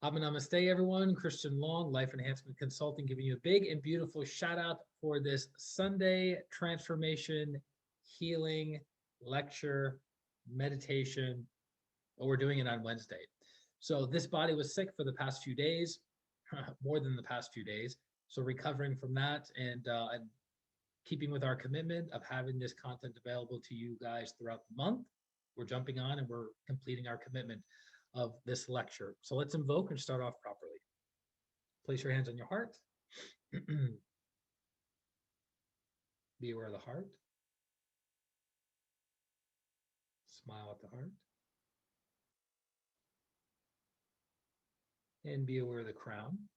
Namaste, everyone. Christian Long, Life Enhancement Consulting, giving you a big and beautiful shout out for this Sunday transformation, healing, lecture, meditation. Well, we're doing it on Wednesday. So this body was sick for the past few days, more than the past few days. So recovering from that and keeping with our commitment of having this content available to you guys throughout the month, we're jumping on and we're completing our commitment of this lecture. So let's invoke and start off properly. Place your hands on your heart. Be aware of the heart. Smile at the heart. And be aware of the crown.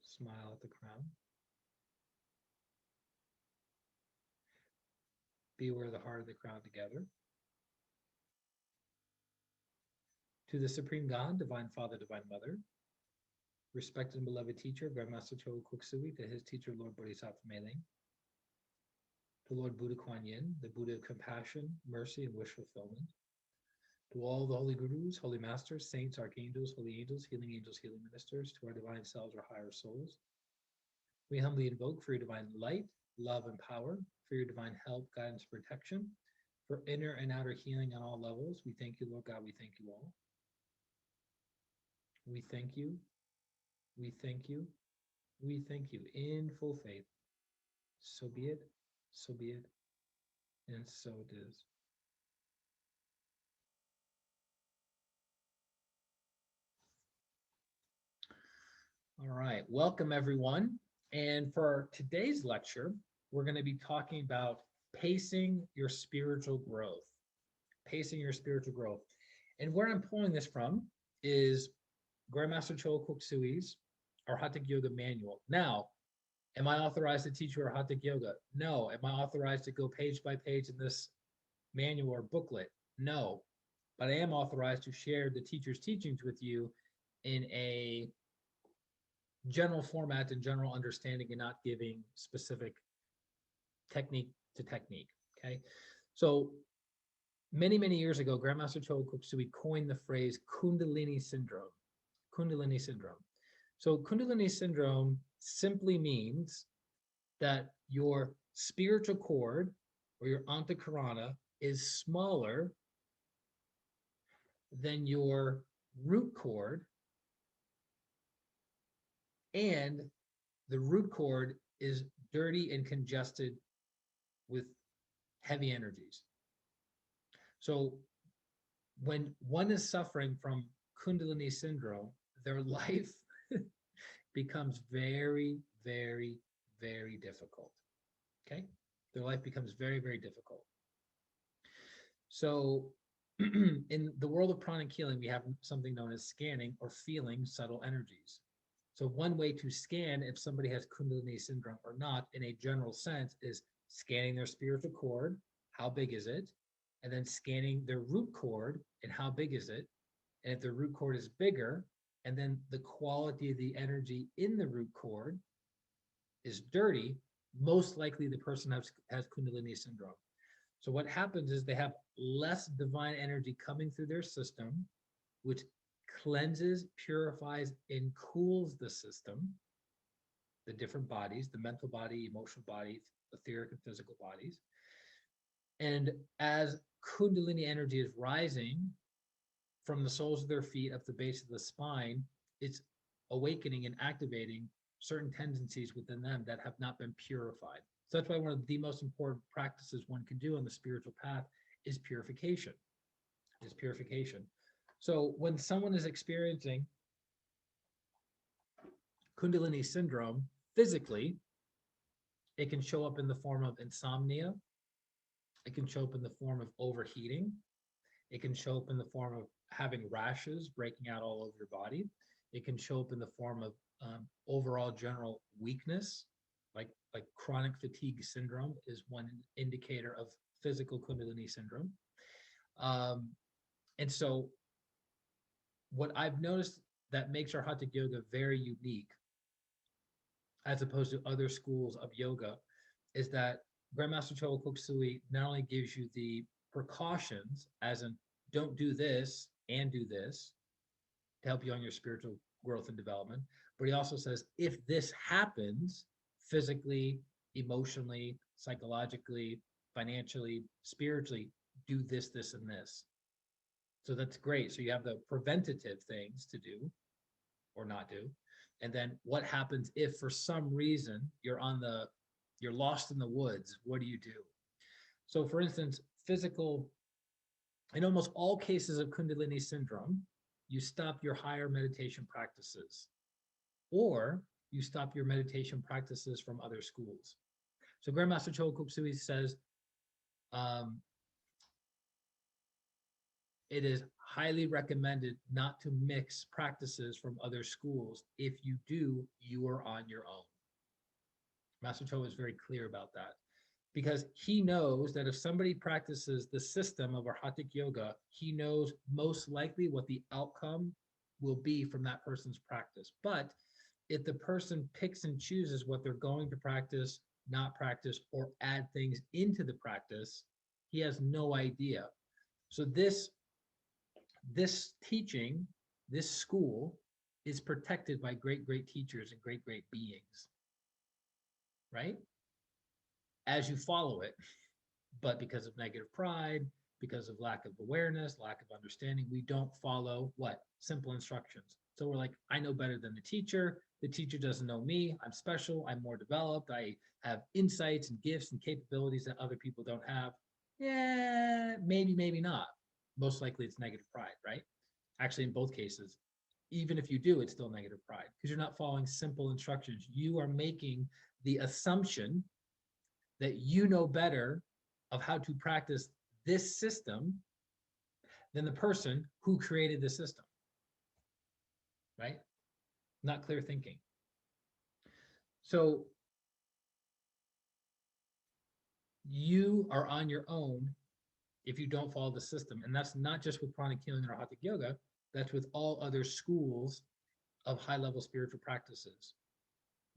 Smile at the crown. Be aware of the heart and the crown together. To the Supreme God, Divine Father, Divine Mother, respected and beloved teacher, Grandmaster Choa Kuk-Sui, to his teacher, Lord Bodhisattva Mei-Ling, to Lord Buddha Kuan Yin, the Buddha of compassion, mercy, and wish fulfillment, to all the holy gurus, holy masters, saints, archangels, holy angels, healing ministers, to our divine selves or higher souls, we humbly invoke for your divine light, love, and power, for your divine help, guidance, protection, for inner and outer healing on all levels. We thank you, Lord God. We thank you all. We thank you. We thank you. We thank you in full faith. So be it, so be it, and so it is. All right, welcome everyone. And for today's lecture, we're going to be talking about pacing your spiritual growth. Pacing your spiritual growth. And where I'm pulling this from is Grandmaster Choa Kuk-Sui's Arhatic Yoga Manual. Now, am I authorized to teach you Arhatic Yoga? No. Am I authorized to go page by page in this manual or booklet? No. But I am authorized to share the teacher's teachings with you in a general format and general understanding and not giving specific technique to technique. Okay. So many years ago, Grandmaster Choa Kuk-Sui coined the phrase Kundalini syndrome. Kundalini syndrome. So Kundalini syndrome simply means that your spiritual cord or your antakarana is smaller than your root cord, and the root cord is dirty and congested with heavy energies. So when one is suffering from Kundalini syndrome, their life becomes very difficult. Okay? Their life becomes very difficult. So in the world of pranic healing, we have something known as scanning or feeling subtle energies. So one way to scan if somebody has Kundalini syndrome or not, in a general sense, is scanning their spiritual cord, how big is it? And then scanning their root cord and how big is it? And if the root cord is bigger, and then the quality of the energy in the root cord is dirty, most likely the person has Kundalini syndrome. So what happens is they have less divine energy coming through their system, which cleanses, purifies, and cools the system, the different bodies, the mental body, emotional body, etheric and physical bodies. And as Kundalini energy is rising from the soles of their feet up the base of the spine, it's awakening and activating certain tendencies within them that have not been purified. So that's why one of the most important practices one can do on the spiritual path is purification. So when someone is experiencing Kundalini syndrome physically, it can show up in the form of insomnia. It can show up in the form of overheating. It can show up in the form of having rashes breaking out all over your body. It can show up in the form of overall general weakness, like chronic fatigue syndrome is one indicator of physical Kundalini syndrome. And so what I've noticed that makes Arhatic Yoga very unique as opposed to other schools of yoga is that Grandmaster Choa Kuk-Sui not only gives you the precautions, as in don't do this and do this, to help you on your spiritual growth and development. But he also says, if this happens physically, emotionally, psychologically, financially, spiritually, do this, this, and this. So that's great. So you have the preventative things to do or not do. And then what happens if for some reason you're lost in the woods? What do you do? So for instance, physical, in almost all cases of Kundalini syndrome, you stop your higher meditation practices or you stop your meditation practices from other schools. So Grandmaster Choa Sui says, it is highly recommended not to mix practices from other schools. If you do, you are on your own. Master Choa is very clear about that because he knows that if somebody practices the system of Arhatic yoga, he knows most likely what the outcome will be from that person's practice. But if the person picks and chooses what they're going to practice, not practice, or add things into the practice, he has no idea. So this teaching, this school is protected by great, great teachers and great, great beings, right? As you follow it. But because of negative pride, because of lack of awareness, lack of understanding, we don't follow what? Simple instructions. So we're like, I know better than the teacher. The teacher doesn't know me. I'm special. I'm more developed. I have insights and gifts and capabilities that other people don't have. Yeah, maybe, maybe not. Most likely it's negative pride, right? Actually, in both cases, even if you do, it's still negative pride because you're not following simple instructions. You are making the assumption that you know better of how to practice this system than the person who created the system, right? Not clear thinking. So you are on your own if you don't follow the system. And that's not just with pranic healing or Arhatic yoga, that's with all other schools of high-level spiritual practices.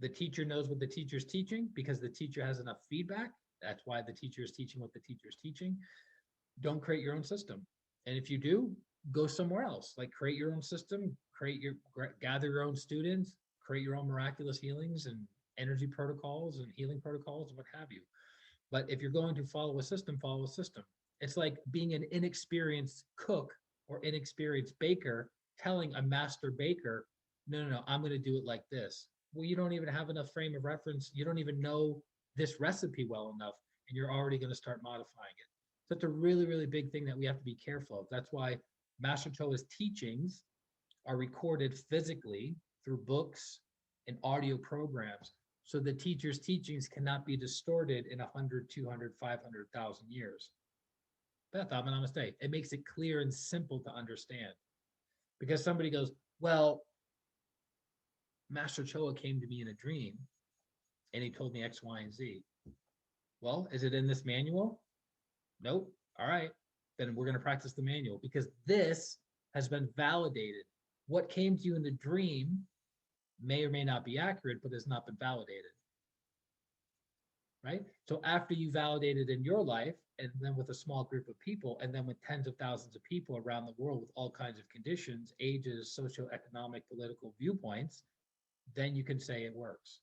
The teacher knows what the teacher's teaching because the teacher has enough feedback. That's why the teacher is teaching what the teacher is teaching. Don't create your own system. And if you do, go somewhere else. Like create your own system, gather your own students, create your own miraculous healings and energy protocols and healing protocols and what have you. But if you're going to follow a system, follow a system. It's like being an inexperienced cook or inexperienced baker telling a master baker, no, I'm going to do it like this. Well, you don't even have enough frame of reference. You don't even know this recipe well enough, and you're already going to start modifying it. So it's a really, really big thing that we have to be careful of. That's why Master Choa's teachings are recorded physically through books and audio programs. So the teacher's teachings cannot be distorted in 100, 200, 500,000 years. Namaste. It makes it clear and simple to understand. Because somebody goes, well, Master Choa came to me in a dream and he told me X, Y, and Z. Well, is it in this manual? Nope. All right. Then we're going to practice the manual because this has been validated. What came to you in the dream may or may not be accurate, but has not been validated. Right? So after you validate it in your life, and then with a small group of people, and then with tens of thousands of people around the world with all kinds of conditions, ages, socioeconomic, political viewpoints, then you can say it works.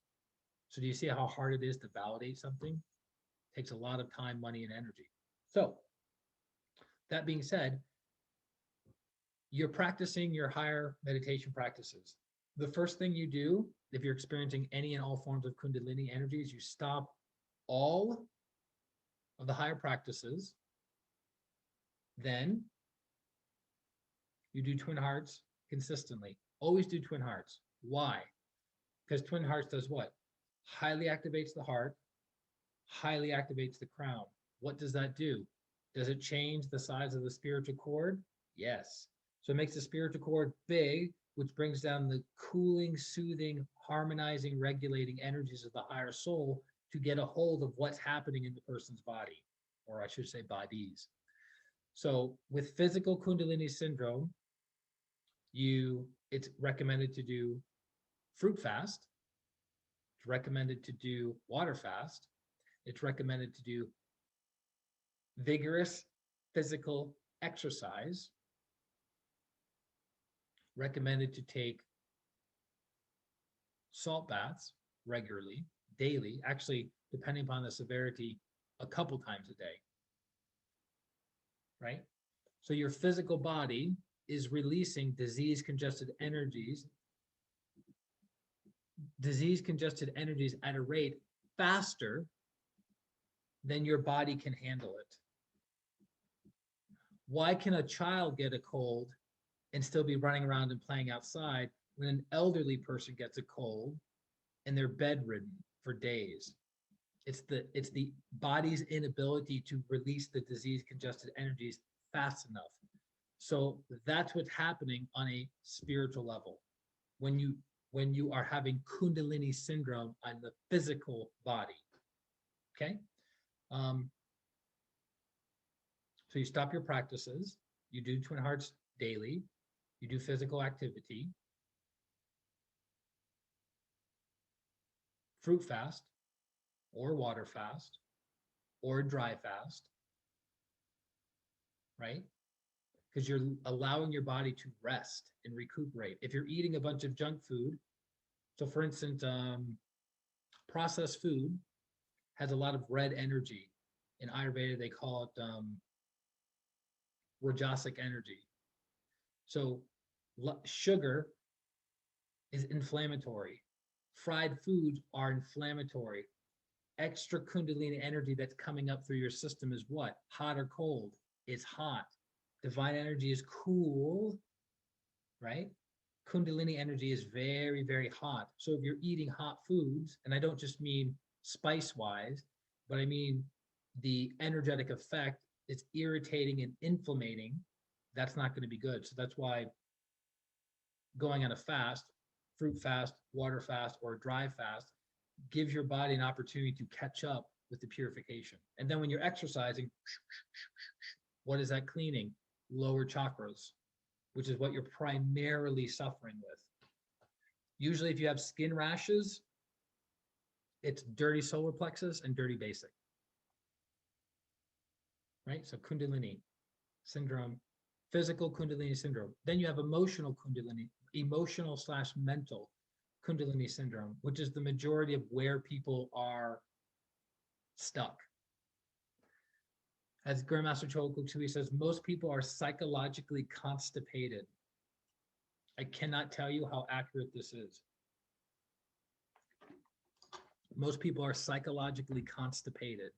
So do you see how hard it is to validate something? It takes a lot of time, money, and energy. So that being said, you're practicing your higher meditation practices. The first thing you do, if you're experiencing any and all forms of Kundalini energy, is you stop all of the higher practices. Then you do twin hearts consistently. Always do twin hearts. Why? Because twin hearts does what? Highly activates the heart, highly activates the crown. What does that do? Does it change the size of the spiritual cord? Yes. So it makes the spiritual cord big, which brings down the cooling, soothing, harmonizing, regulating energies of the higher soul to get a hold of what's happening in the person's body, or I should say bodies. So with physical Kundalini syndrome, it's recommended to do fruit fast. It's recommended to do water fast. It's recommended to do vigorous physical exercise. recommended to take salt baths regularly, daily, actually, depending upon the severity, a couple times a day, right? So your physical body is releasing disease congested energies at a rate faster than your body can handle it. Why can a child get a cold and still be running around and playing outside when an elderly person gets a cold and they're bedridden for days? It's the body's inability to release the disease congested energies fast enough. So that's what's happening on a spiritual level when you are having Kundalini syndrome on the physical body. Okay. So you stop your practices, you do Twin Hearts daily, you do physical activity, fruit fast, or water fast, or dry fast, right? Because you're allowing your body to rest and recuperate. If you're eating a bunch of junk food, so for instance, processed food has a lot of red energy. In Ayurveda, they call it Rajasic energy. So sugar is inflammatory. Fried foods are inflammatory. Extra Kundalini energy that's coming up through your system is what? Hot or cold? It's hot. Divine energy is cool, right? Kundalini energy is very, very hot. So if you're eating hot foods, and I don't just mean spice-wise, but I mean the energetic effect, it's irritating and inflammating, that's not going to be good. So that's why going on a fast, fruit fast, water fast, or dry fast, gives your body an opportunity to catch up with the purification. And then when you're exercising, what is that cleaning? Lower chakras, which is what you're primarily suffering with. Usually if you have skin rashes, it's dirty solar plexus and dirty basic. Right? So Kundalini syndrome, physical Kundalini syndrome. Then you have emotional Kundalini, emotional/mental Kundalini syndrome, which is the majority of where people are stuck. As Grandmaster Chogo Tui says, most people are psychologically constipated. I cannot tell you how accurate this is. Most people are psychologically constipated.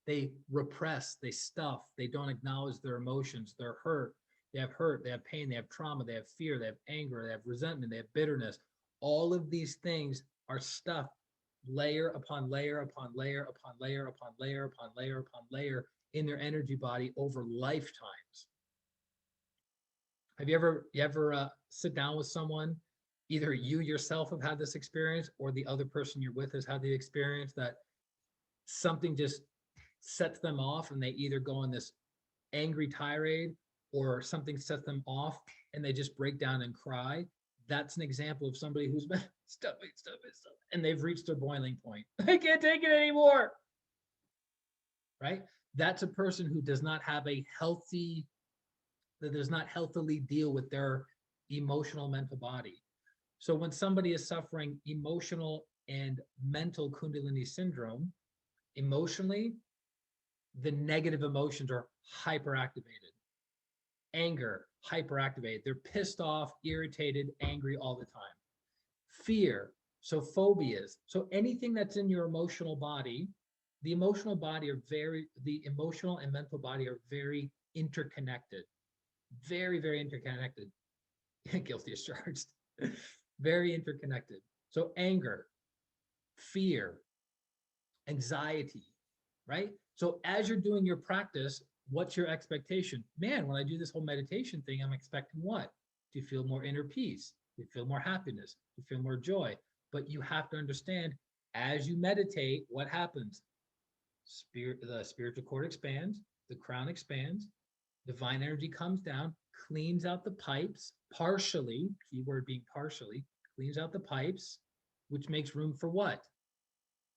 They repress, they stuff, they don't acknowledge their emotions. They're hurt, they have pain, they have trauma, they have fear, they have anger, they have resentment, they have bitterness. All of these things are stuffed layer upon layer upon layer upon layer upon layer upon layer upon layer in their energy body over lifetimes. Have you ever sit down with someone, either you yourself have had this experience or the other person you're with has had the experience that something just sets them off and they either go on this angry tirade or something sets them off and they just break down and cry? That's an example of somebody who's been stuffing, and they've reached their boiling point. I can't take it anymore. Right? That's a person who does not have a healthy, that does not healthily deal with their emotional mental body. So when somebody is suffering emotional and mental Kundalini syndrome, emotionally, the negative emotions are hyperactivated. Anger, hyperactivated. They're pissed off, irritated, angry all the time. Fear, so phobias. So anything that's in your emotional body, the emotional and mental body are very interconnected. Very, very interconnected. Guilty as charged. Very interconnected. So anger, fear, anxiety, right? So as you're doing your practice, what's your expectation? Man, when I do this whole meditation thing, I'm expecting what? To feel more inner peace, to feel more happiness, to feel more joy. But you have to understand, as you meditate, what happens? The spiritual cord expands, the crown expands, divine energy comes down, cleans out the pipes, partially, keyword being partially, cleans out the pipes, which makes room for what?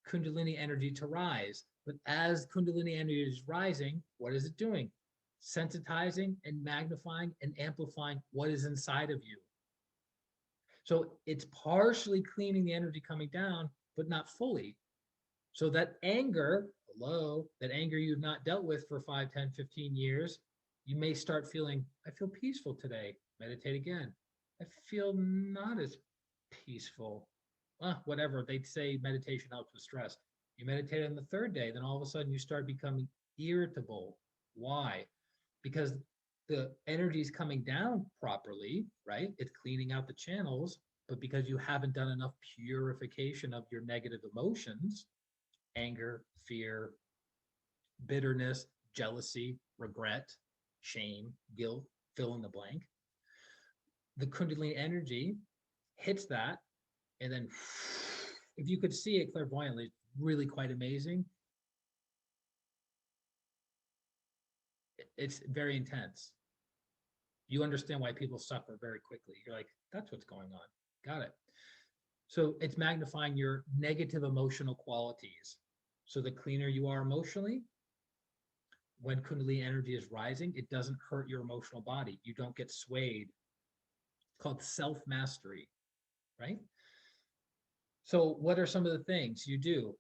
Kundalini energy to rise. But as Kundalini energy is rising, what is it doing? sensitizing and magnifying and amplifying what is inside of you. So it's partially cleaning the energy coming down, but not fully. So that anger, that anger you've not dealt with for 5, 10, 15 years, you may start feeling, I feel peaceful today. Meditate again. I feel not as peaceful. Whatever. They'd say meditation helps with stress. You meditate on the third day, then all of a sudden you start becoming irritable. Why? Because the energy is coming down properly, right? It's cleaning out the channels, but because you haven't done enough purification of your negative emotions, anger, fear, bitterness, jealousy, regret, shame, guilt, fill in the blank, the Kundalini energy hits that, and then if you could see it clairvoyantly, it's really quite amazing. It's very intense. You understand why people suffer very quickly. You're like, that's what's going on. Got it. So it's magnifying your negative emotional qualities. So the cleaner you are emotionally, when Kundalini energy is rising, it doesn't hurt your emotional body. You don't get swayed. It's called self-mastery, right? So what are some of the things you do?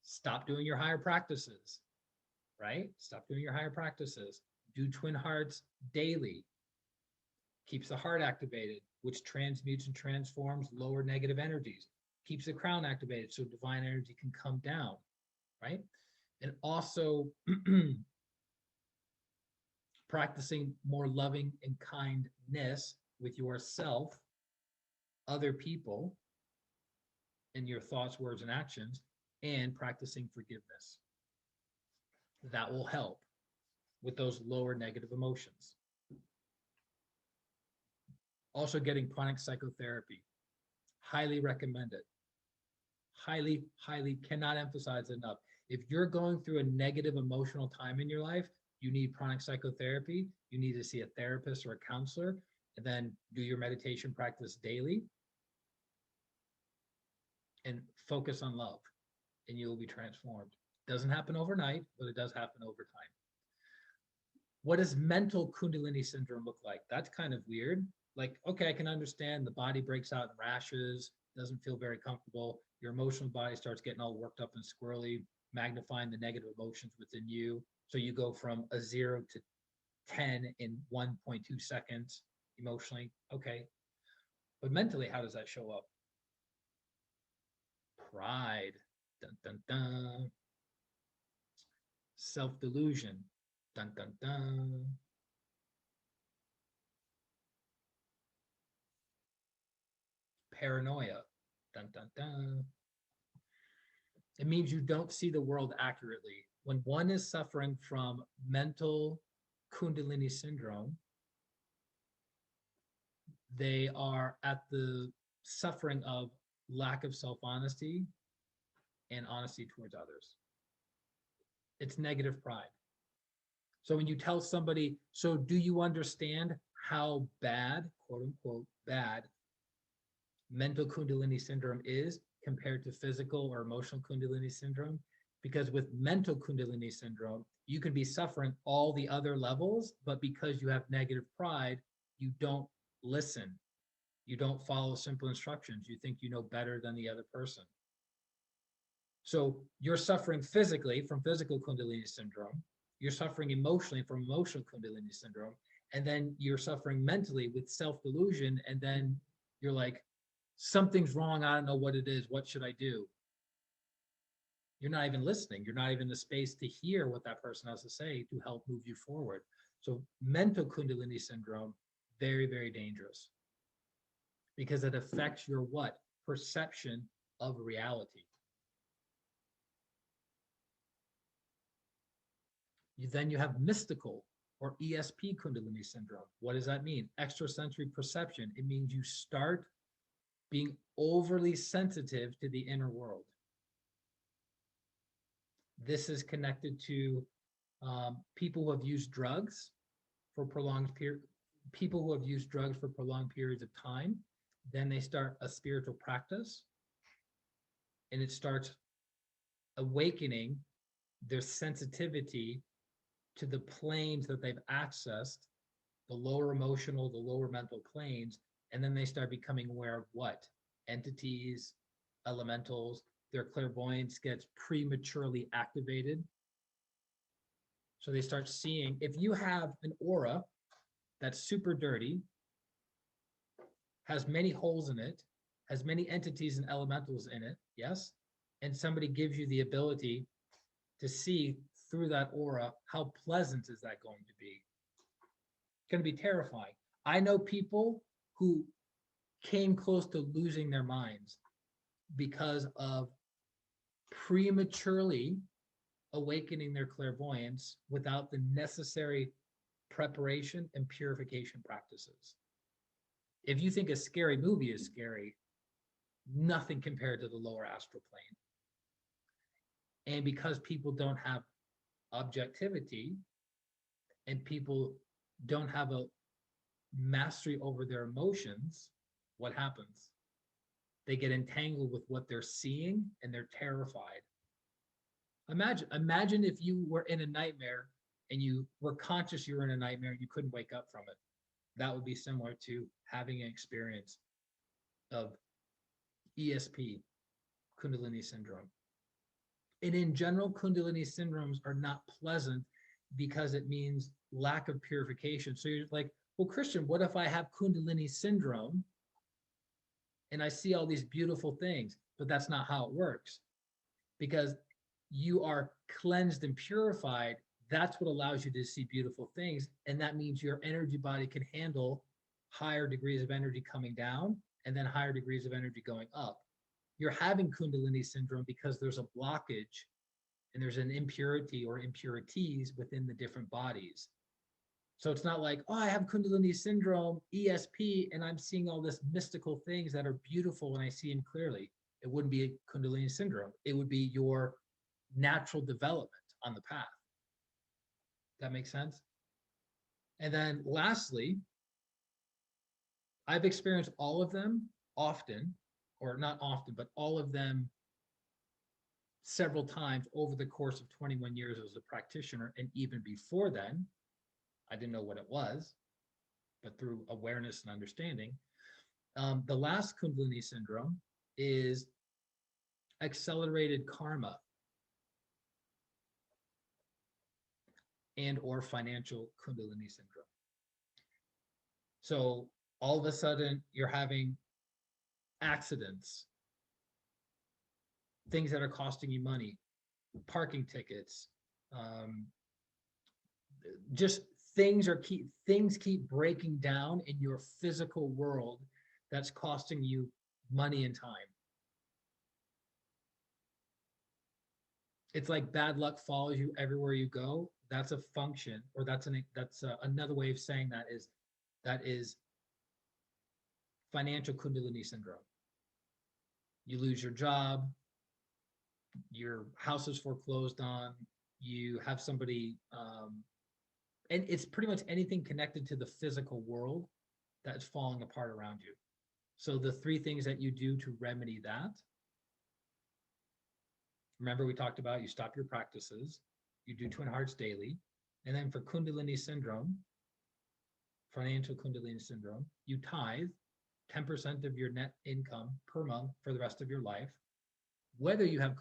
Stop doing your higher practices, right? Stop doing your higher practices. Do twin hearts daily. Keeps the heart activated, which transmutes and transforms lower negative energies. Keeps the crown activated so divine energy can come down, right? And also practicing more loving and kindness with yourself, other people, in your thoughts, words, and actions, and practicing forgiveness. That will help with those lower negative emotions. Also getting pranic psychotherapy. Highly recommend it. Highly, highly cannot emphasize enough. If you're going through a negative emotional time in your life, you need pranic psychotherapy. You need to see a therapist or a counselor, and then do your meditation practice daily and focus on love, and you will be transformed. Doesn't happen overnight, but it does happen over time. What does mental Kundalini syndrome look like? That's kind of weird. Like, okay, I can understand the body breaks out in rashes, doesn't feel very comfortable. Your emotional body starts getting all worked up and squirrely, magnifying the negative emotions within you. So you go from a 0 to 10 in 1.2 seconds emotionally. Okay. But mentally, how does that show up? Pride. Dun, dun, dun. Self-delusion. Dun, dun, dun. Paranoia. Dun, dun, dun. It means you don't see the world accurately. When one is suffering from mental Kundalini syndrome, they are at the suffering of lack of self-honesty and honesty towards others. It's negative pride. So when you tell somebody, so do you understand how bad, quote unquote, bad mental Kundalini syndrome is compared to physical or emotional Kundalini syndrome? Because with mental Kundalini syndrome, you can be suffering all the other levels, but because you have negative pride, you don't listen. You don't follow simple instructions. You think you know better than the other person. So you're suffering physically from physical Kundalini syndrome. You're suffering emotionally from emotional Kundalini syndrome. And then you're suffering mentally with self-delusion. And then you're like, something's wrong. I don't know what it is. What should I do? You're not even listening. You're not even in the space to hear what that person has to say to help move you forward. So mental Kundalini syndrome, very, very dangerous because it affects your what? Perception of reality. Then you have mystical or ESP Kundalini syndrome. What does that mean? Extrasensory perception. It means you start being overly sensitive to the inner world. This is connected to people who have used drugs for prolonged period. People who have used drugs for prolonged periods of time. Then they start a spiritual practice, and it starts awakening their sensitivity to the planes that they've accessed, the lower emotional, the lower mental planes, and then they start becoming aware of what? Entities, elementals, their clairvoyance gets prematurely activated. So they start seeing, if you have an aura that's super dirty, has many holes in it, has many entities and elementals in it, yes? And somebody gives you the ability to see through that aura, how pleasant is that going to be? It's going to be terrifying. I know people who came close to losing their minds because of prematurely awakening their clairvoyance without the necessary preparation and purification practices. If you think a scary movie is scary, nothing compared to the lower astral plane. And because people don't have objectivity and people don't have a mastery over their emotions, what happens? They get entangled with what they're seeing and they're terrified. Imagine if you were in a nightmare and you were conscious you were in a nightmare and you couldn't wake up from it. That would be similar to having an experience of ESP, Kundalini syndrome. And in general, Kundalini syndromes are not pleasant because it means lack of purification. So you're like, well, Christian, what if I have Kundalini syndrome and I see all these beautiful things? But that's not how it works. Because you are cleansed and purified, that's what allows you to see beautiful things. And that means your energy body can handle higher degrees of energy coming down and then higher degrees of energy going up. You're having Kundalini syndrome because there's a blockage and there's an impurity or impurities within the different bodies. So it's not like, oh, I have Kundalini syndrome, ESP, and I'm seeing all this mystical things that are beautiful and I see them clearly. It wouldn't be a Kundalini syndrome. It would be your natural development on the path. That makes sense? And then lastly, I've experienced all of them often, or not often, but all of them several times over the course of 21 years as a practitioner. And even before then, I didn't know what it was, but through awareness and understanding, the last Kundalini syndrome is accelerated karma and or financial Kundalini syndrome. So all of a sudden you're having accidents, things that are costing you money, parking tickets, just things keep breaking down in your physical world that's costing you money and time. It's like bad luck follows you everywhere you go. That's a function, or that's another way of saying that is financial Kundalini syndrome. You lose your job, your house is foreclosed on, you have somebody, and it's pretty much anything connected to the physical world that's falling apart around you. So the three things that you do to remedy that, remember we talked about you stop your practices, you do Twin Hearts daily, and then for Kundalini syndrome, financial Kundalini syndrome, you tithe 10% of your net income per month for the rest of your life, whether you have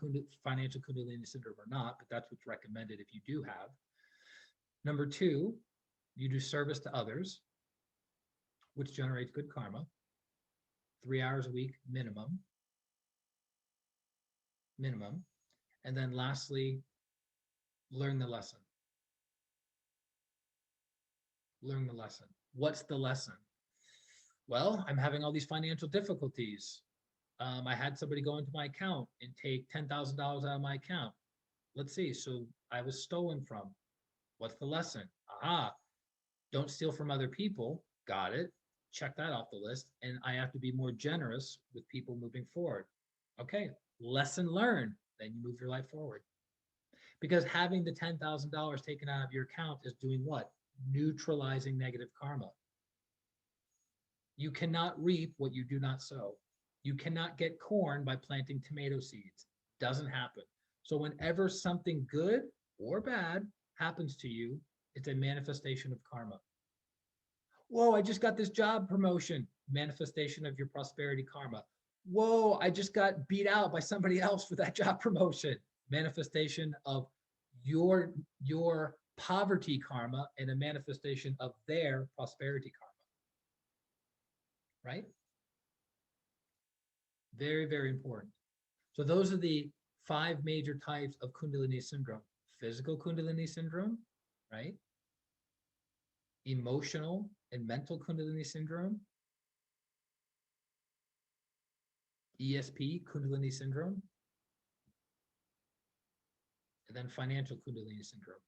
financial Kundalini syndrome or not, but that's what's recommended if you do have. Number two, you do service to others, which generates good karma, 3 hours a week minimum. And then lastly, learn the lesson. Learn the lesson. What's the lesson? Well, I'm having all these financial difficulties. I had somebody go into my account and take $10,000 out of my account. Let's see. So I was stolen from. What's the lesson? Aha. Don't steal from other people. Got it. Check that off the list. And I have to be more generous with people moving forward. Okay. Lesson learned. Then you move your life forward. Because having the $10,000 taken out of your account is doing what? Neutralizing negative karma. You cannot reap what you do not sow. You cannot get corn by planting tomato seeds. Doesn't happen. So whenever something good or bad happens to you, It's a manifestation of karma. Whoa, I just got this job promotion. Manifestation of your prosperity karma. Whoa, I just got beat out by somebody else for that job promotion. Manifestation of your poverty karma and a manifestation of their prosperity karma. Right? Very, very important. So those are the 5 major types of Kundalini syndrome. Physical Kundalini syndrome, right? Emotional and mental Kundalini syndrome. ESP, Kundalini syndrome. And then financial Kundalini syndrome.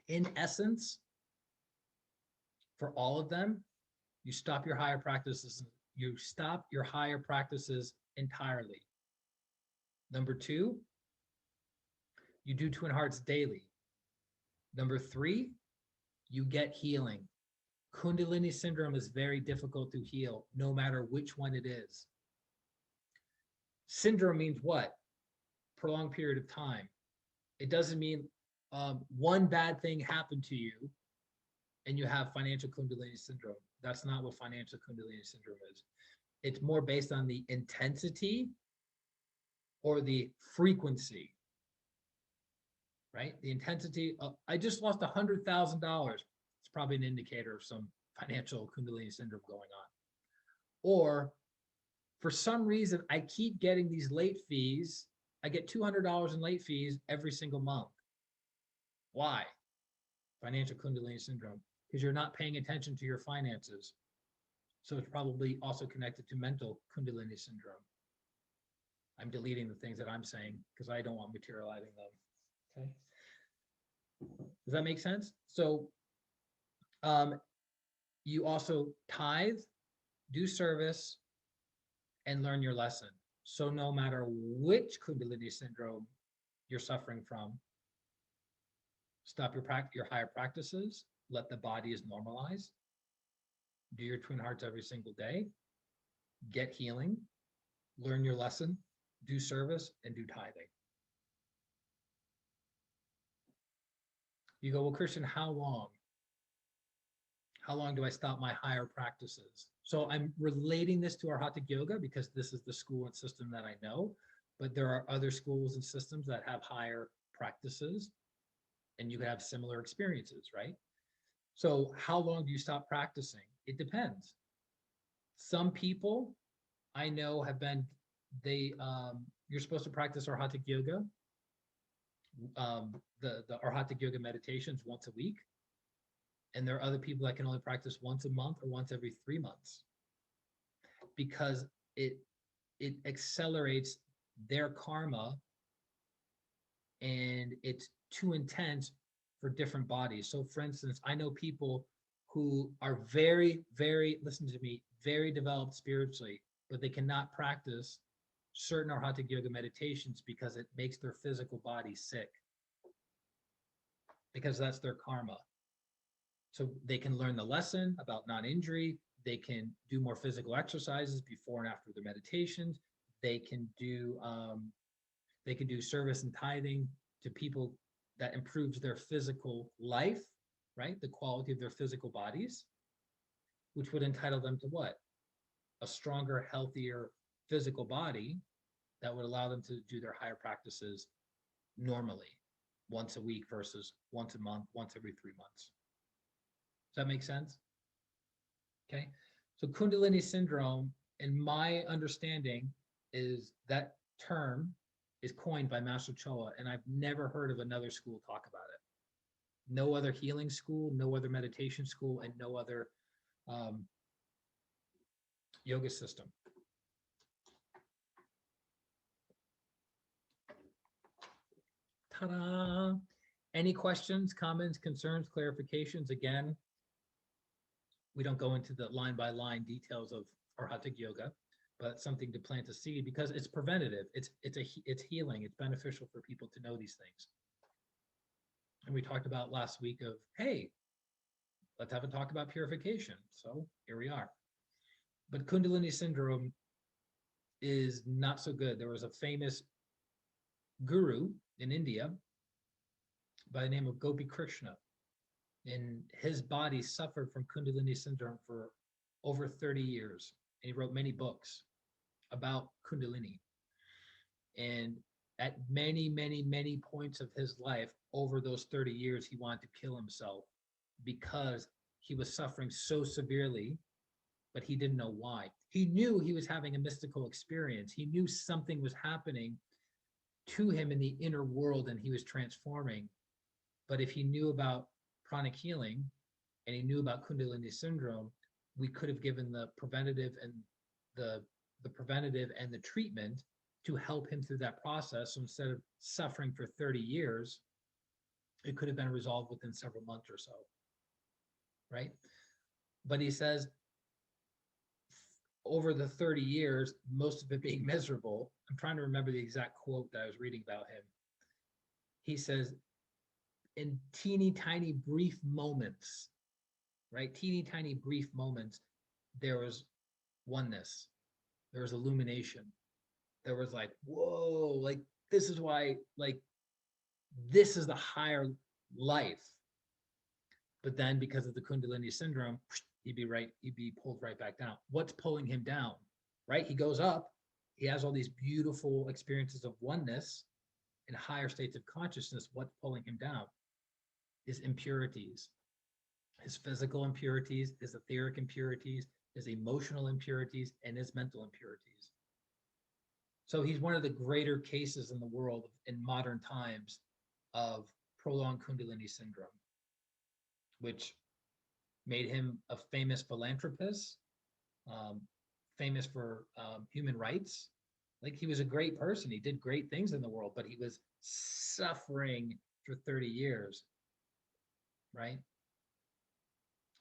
In essence, for all of them, you stop your higher practices. You stop your higher practices entirely. Number 2, you do Twin Hearts daily. Number 3, you get healing. Kundalini syndrome is very difficult to heal, no matter which one it is. Syndrome means what? Prolonged period of time. It doesn't mean one bad thing happened to you and you have financial Kundalini syndrome. That's not what financial Kundalini syndrome is. It's more based on the intensity or the frequency, right? The intensity of, I just lost $100,000. It's probably an indicator of some financial Kundalini syndrome going on. Or for some reason, I keep getting these late fees. I get $200 in late fees every single month. Why? Financial Kundalini syndrome, because you're not paying attention to your finances. So it's probably also connected to mental Kundalini syndrome. I'm deleting the things that I'm saying because I don't want materializing them. Okay. Does that make sense? So you also tithe, do service, and learn your lesson. So no matter which Kundalini syndrome you're suffering from, stop your higher practices, let the bodies normalize, do your Twin Hearts every single day, get healing, learn your lesson, do service, and do tithing. You go, well, Christian, how long? How long do I stop my higher practices? So I'm relating this to Arhatic yoga because this is the school and system that I know, but there are other schools and systems that have higher practices and you have similar experiences, right? So how long do you stop practicing? It depends. Some people I know have been, you're supposed to practice Arhatic yoga, the Arhatic yoga meditations once a week. And there are other people that can only practice once a month or once every 3 months because it accelerates their karma and it's too intense for different bodies. So for instance, I know people who are very, very, listen to me, very developed spiritually, but they cannot practice certain Arhatic yoga meditations because it makes their physical body sick because that's their karma. So they can learn the lesson about non-injury. They can do more physical exercises before and after their meditations. They can do service and tithing to people that improves their physical life, right? The quality of their physical bodies, which would entitle them to what? A stronger, healthier physical body that would allow them to do their higher practices normally, once a week versus once a month, once every 3 months. Does that make sense? Okay. So Kundalini syndrome, in my understanding, is that term is coined by Master Choa, and I've never heard of another school talk about it. No other healing school, no other meditation school, and no other yoga system. Ta-da! Any questions, comments, concerns, clarifications? Again, we don't go into the line-by-line details of Arhatic yoga, but it's something to plant a seed because it's preventative. It's healing. It's beneficial for people to know these things. And we talked about last week of, hey, let's have a talk about purification. So here we are. But Kundalini syndrome is not so good. There was a famous guru in India by the name of Gopi Krishna. And his body suffered from Kundalini syndrome for over 30 years. And he wrote many books about Kundalini. And at many, many, many points of his life over those 30 years, he wanted to kill himself because he was suffering so severely, but he didn't know why. He knew he was having a mystical experience. He knew something was happening to him in the inner world and he was transforming. But if he knew about pranic healing and he knew about Kundalini syndrome, we could have given the preventative and the preventative and the treatment to help him through that process. So instead of suffering for 30 years, it could have been resolved within several months or so, right? But he says, over the 30 years, most of it being miserable, I'm trying to remember the exact quote that I was reading about him. He says, in teeny tiny brief moments, right? Teeny tiny brief moments, there was oneness, there was illumination. There was like, whoa, like this is why, like, this is the higher life. But then because of the Kundalini syndrome, he'd be pulled right back down. What's pulling him down, right? He goes up, he has all these beautiful experiences of oneness and higher states of consciousness. What's pulling him down? His impurities, his physical impurities, his etheric impurities, his emotional impurities, and his mental impurities. So he's one of the greater cases in the world in modern times of prolonged Kundalini syndrome, which made him a famous philanthropist, famous for human rights. Like, he was a great person. He did great things in the world, but he was suffering for 30 years, right?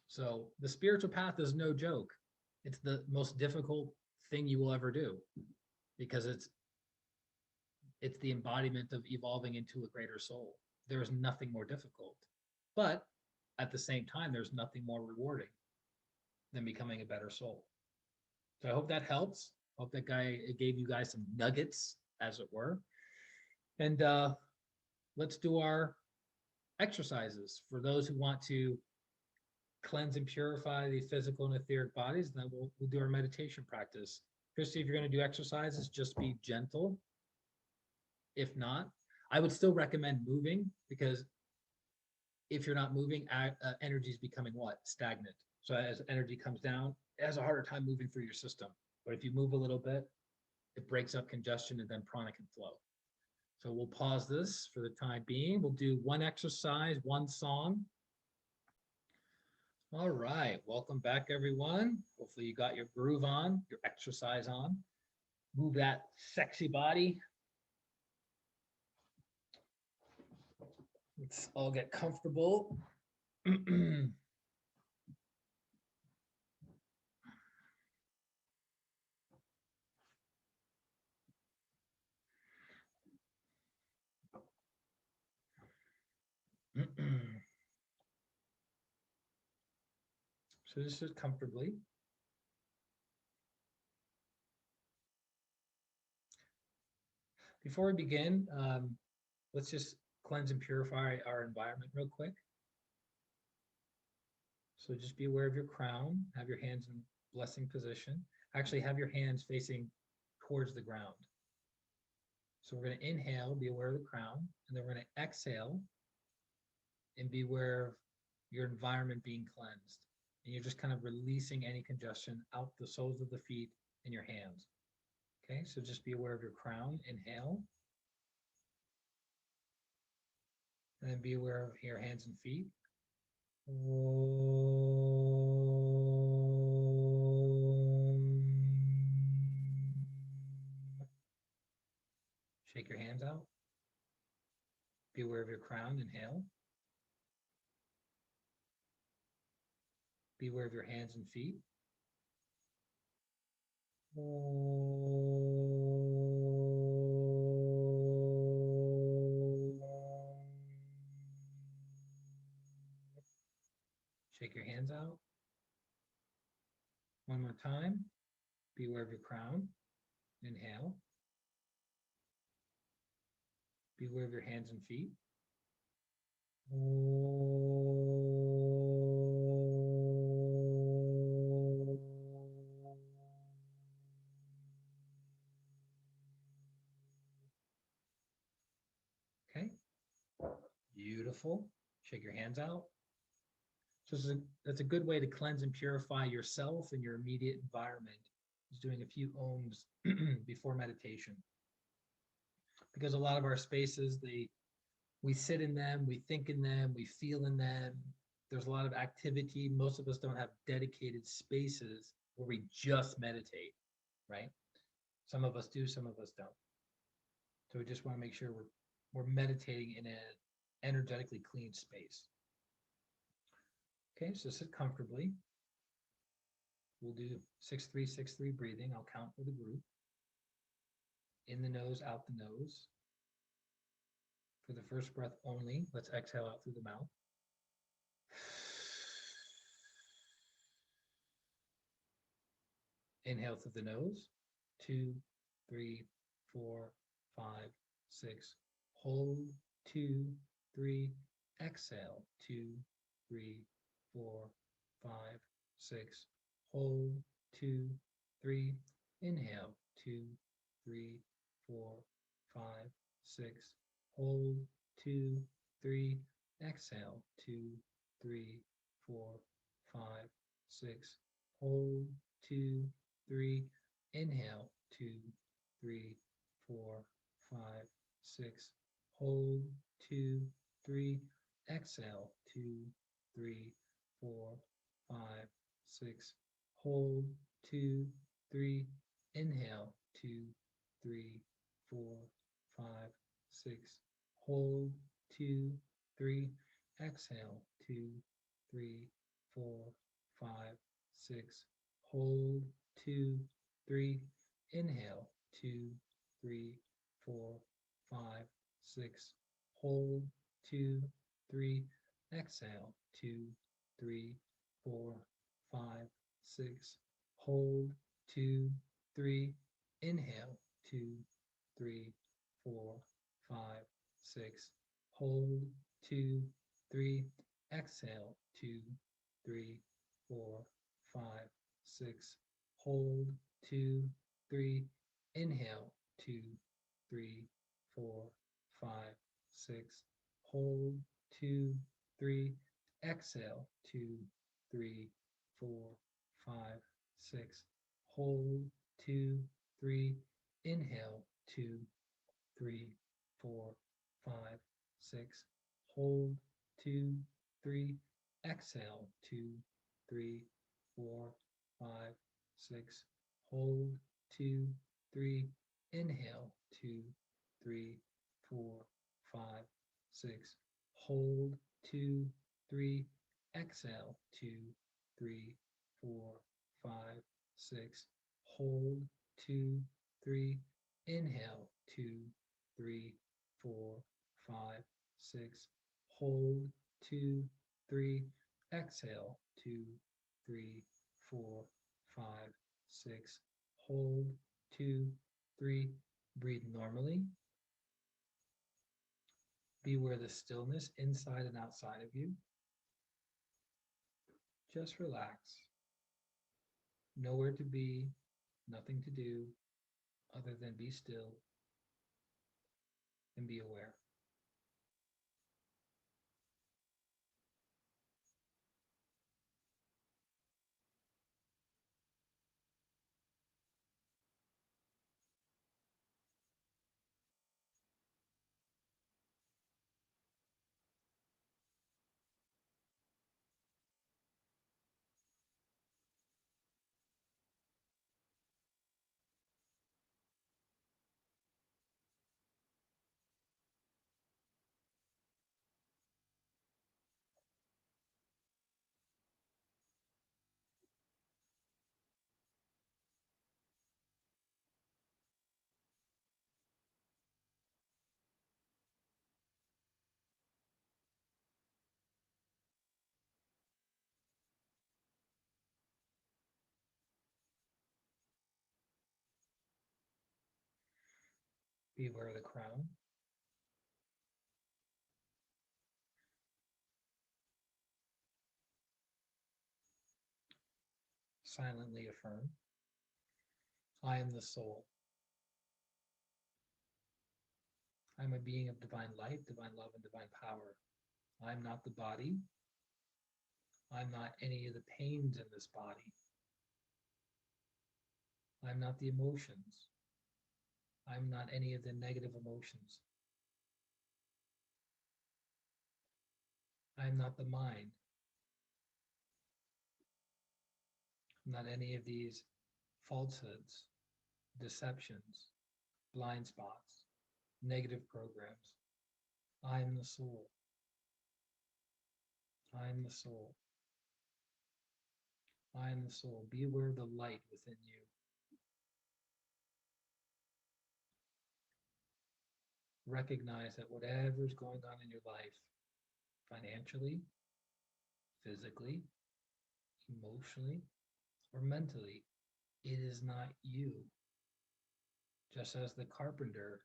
So the spiritual path is no joke. It's the most difficult thing you will ever do, because it's the embodiment of evolving into a greater soul. There is nothing more difficult, but at the same time, there's nothing more rewarding than becoming a better soul. So I hope that helps. Hope that gave you guys some nuggets, as it were. And let's do our exercises for those who want to cleanse and purify the physical and etheric bodies. Then we'll do our meditation practice. Christy, if you're going to do exercises, just be gentle. If not, I would still recommend moving, because if you're not moving, energy is becoming what? Stagnant. So as energy comes down, it has a harder time moving through your system. But if you move a little bit, it breaks up congestion and then prana can flow. So we'll pause this for the time being. We'll do one exercise, one song. All right, welcome back, everyone. Hopefully you got your groove on, your exercise on. Move that sexy body. Let's all get comfortable. So just sit comfortably. Before we begin, let's just cleanse and purify our environment real quick. So just be aware of your crown. Have your hands in blessing position. Actually, have your hands facing towards the ground. So we're going to inhale, be aware of the crown, and then we're going to exhale and be aware of your environment being cleansed. And you're just kind of releasing any congestion out the soles of the feet and your hands. Okay, so just be aware of your crown. Inhale. And then be aware of your hands and feet. Shake your hands out. Be aware of your crown. Inhale. Be aware of your hands and feet. Shake your hands out. One more time. Be aware of your crown. Inhale. Be aware of your hands and feet. Okay, beautiful. Shake your hands out. So that's a good way to cleanse and purify yourself and your immediate environment, is doing a few ohms before meditation. Because a lot of our spaces, we sit in them, we think in them, we feel in them. There's a lot of activity. Most of us don't have dedicated spaces where we just meditate, right? Some of us do, some of us don't. So we just want to make sure we're meditating in an energetically clean space. Okay, so sit comfortably. We'll do 6-3-6-3 breathing. I'll count for the group. In the nose, out the nose. For the first breath only, let's exhale out through the mouth. Inhale through the nose. 2, 3, 4, 5, 6. Hold. 2, 3. Exhale. 2, 3, 4, 5, 6. Hold. 2, 3. Inhale. 2, 3, 4, 5, 6. Hold. 2, 3. Exhale. 2, 3, 4, 5, 6. Hold. 2, 3. Inhale. 2, 3, 4, 5, 6. Hold. 2, 3. Exhale. 2, 3, 4, 5, 6. Hold. 2, 3. Inhale. 2, 3, 4, 5, 6. Hold. 2, 3. Exhale. 2, 3, 4, 5, 6. Hold. 2, 3. Inhale. 2, 3, 4, 5, 6. Hold. 2, 3. Exhale. 2, 3, 4, 5, 6. Hold. 2, 3. Inhale. 2, 3, 4, 5, 6. Hold. 2, 3. Exhale. 2, 3, 4, 5, 6. Hold. 2, 3. Inhale. 2, 3, 4, 5, 6. Hold. 2, 3. Exhale. 2, 3, 4, 5, 6. Hold. 2, 3. Inhale. 2, 3, 4, 5, 6. Hold. 2, 3. Exhale. 2, 3, 4, 5, 6. Hold. 2, 3. Inhale. 2, 3, 4, 5, 6. Hold. 2, 3. Exhale. 2, 3, 4, 5, 6. Hold. 2, 3. Inhale. 2, 3, 4, 5, 6. Hold. 2, 3. Exhale. 2, 3, 4, 5, 6. Hold. 2, 3. Breathe normally. Be aware of the stillness inside and outside of you. Just relax. Nowhere to be, nothing to do other than be still and be aware. Be aware of the crown. silently affirm, I am the soul. I'm a being of divine light, divine love, and divine power. I'm not the body. I'm not any of the pains in this body. I'm not the emotions. I'm not any of the negative emotions. I'm not the mind. I'm not any of these falsehoods, deceptions, blind spots, negative programs. I'm the soul. I'm the soul. I'm the soul. Be aware of the light within you. Recognize that whatever's going on in your life, financially, physically, emotionally, or mentally, it is not you. Just as the carpenter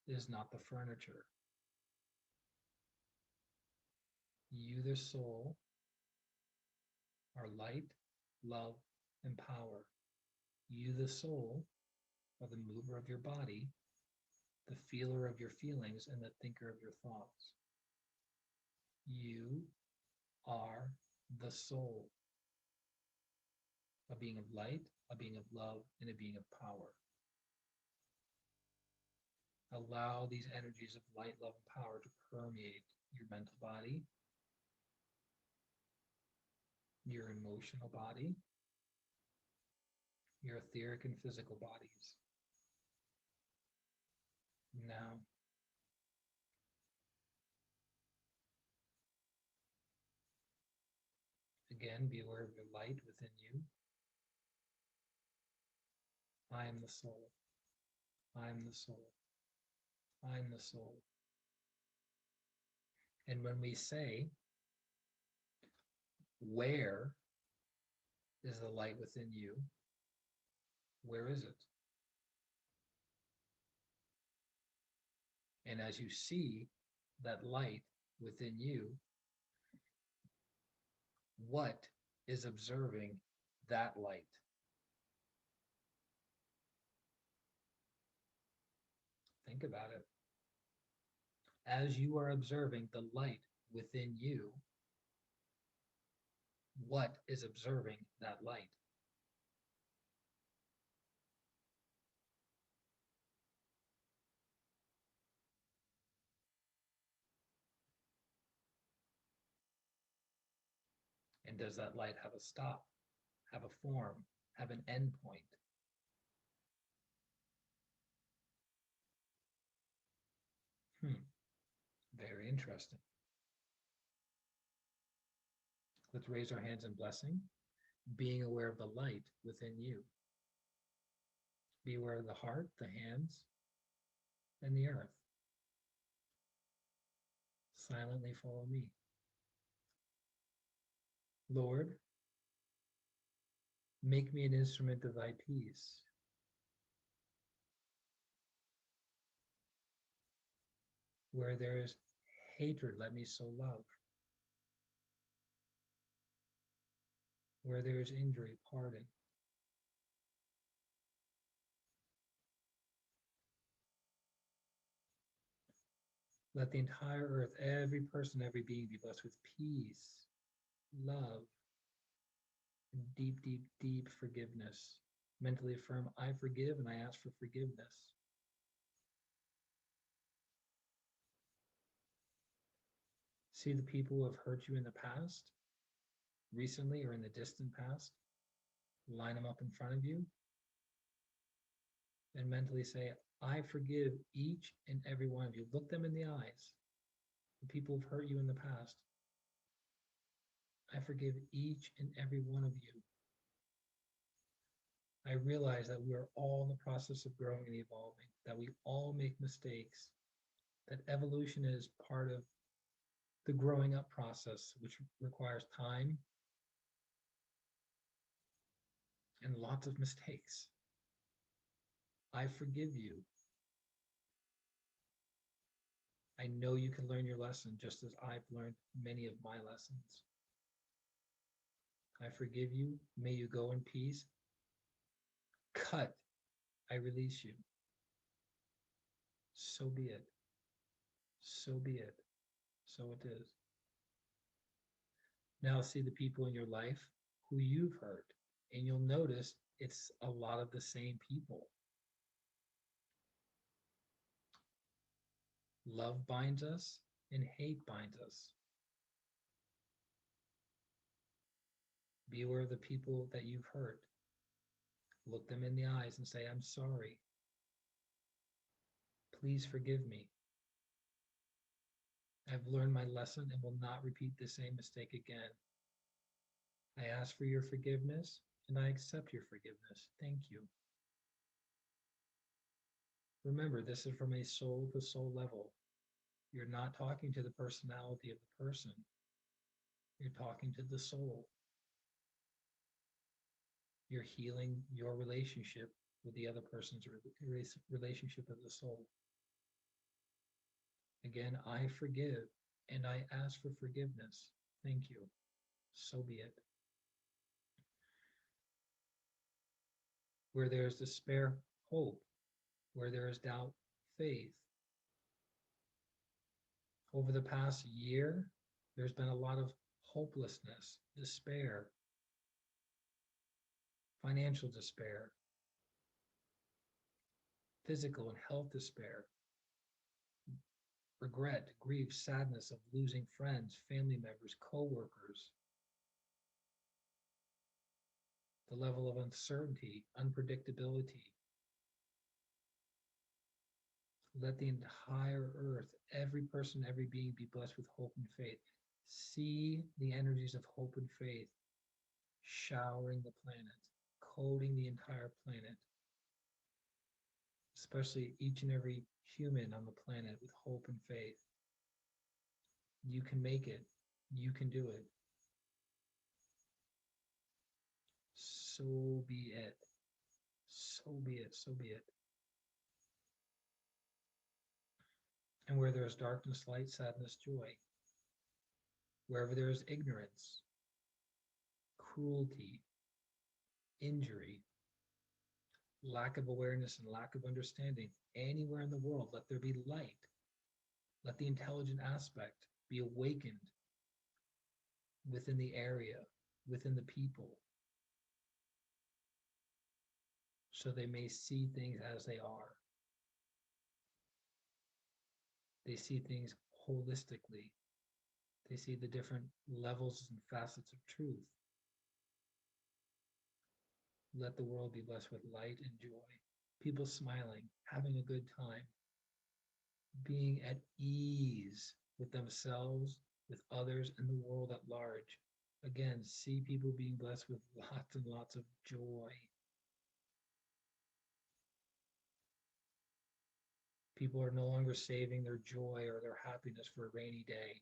is not the furniture. You, the soul, are light, love, and power. You, the soul, are the mover of your body, the feeler of your feelings, and the thinker of your thoughts. You are the soul, a being of light, a being of love, and a being of power. Allow these energies of light, love, and power to permeate your mental body, your emotional body, your etheric and physical bodies. Now, again, be aware of your light within you. I am the soul. I am the soul. I am the soul. And when we say, where is the light within you? Where is it? And as you see that light within you, what is observing that light? Think about it. As you are observing the light within you, what is observing that light? And does that light have a stop, have a form, have an end point? Very interesting. Let's raise our hands in blessing, being aware of the light within you. Be aware of the heart, the hands, and the earth. Silently follow me. Lord, make me an instrument of thy peace. Where there is hatred, let me sow love. Where there is injury, pardon. Let the entire earth, every person, every being be blessed with peace, love, and deep, deep, deep forgiveness. Mentally affirm, I forgive and I ask for forgiveness. See the people who have hurt you in the past, recently or in the distant past. Line them up in front of you and mentally say, I forgive each and every one of you. Look them in the eyes. The people who've hurt you in the past. I forgive each and every one of you. I realize that we are all in the process of growing and evolving, that we all make mistakes, that evolution is part of the growing up process, which requires time and lots of mistakes. I forgive you. I know you can learn your lesson just as I've learned many of my lessons. I forgive you. May you go in peace. Cut. I release you. So be it. So be it. So it is. Now see the people in your life who you've hurt, and you'll notice it's a lot of the same people. Love binds us and hate binds us. Be aware of the people that you've hurt. Look them in the eyes and say, I'm sorry. Please forgive me. I've learned my lesson and will not repeat the same mistake again. I ask for your forgiveness and I accept your forgiveness. Thank you. Remember, this is from a soul to soul level. You're not talking to the personality of the person. You're talking to the soul. You're healing your relationship with the other person's relationship of the soul. Again, I forgive and I ask for forgiveness. Thank you. So be it. Where there is despair, hope. Where there is doubt, faith. Over the past year, there's been a lot of hopelessness, despair, financial despair, physical and health despair, regret, grief, sadness of losing friends, family members, co-workers, the level of uncertainty, unpredictability. Let the entire earth, every person, every being be blessed with hope and faith. See the energies of hope and faith showering the planet, coating the entire planet, especially each and every human on the planet with hope and faith. You can make it. You can do it. So be it. So be it. So be it. And where there is darkness, light, sadness, joy. Wherever there is ignorance, cruelty, injury, lack of awareness and lack of understanding, anywhere in the world, let there be light. Let the intelligent aspect be awakened within the area, within the people, so they may see things as they are. They see things holistically. They see the different levels and facets of truth. Let the world be blessed with light and joy. People smiling, having a good time, being at ease with themselves, with others, and the world at large. Again, see people being blessed with lots and lots of joy. People are no longer saving their joy or their happiness for a rainy day.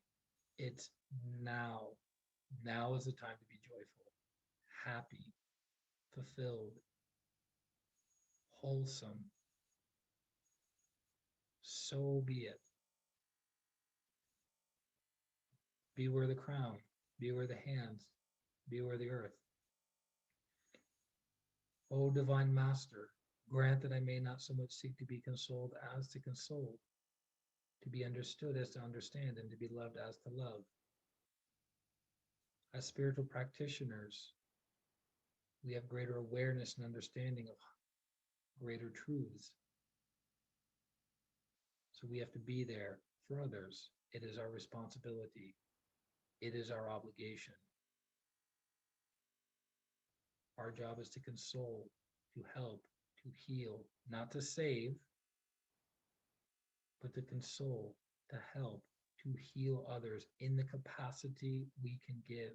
It's now. Now is the time to be joyful, happy, fulfilled, wholesome. So be it. Beware the crown, beware the hands, beware the earth. O divine master, grant that I may not so much seek to be consoled as to console, to be understood as to understand, and to be loved as to love. As spiritual practitioners, we have greater awareness and understanding of greater truths. So we have to be there for others. It is our responsibility. It is our obligation. Our job is to console, to help, to heal, not to save, but to console, to help, to heal others in the capacity we can give.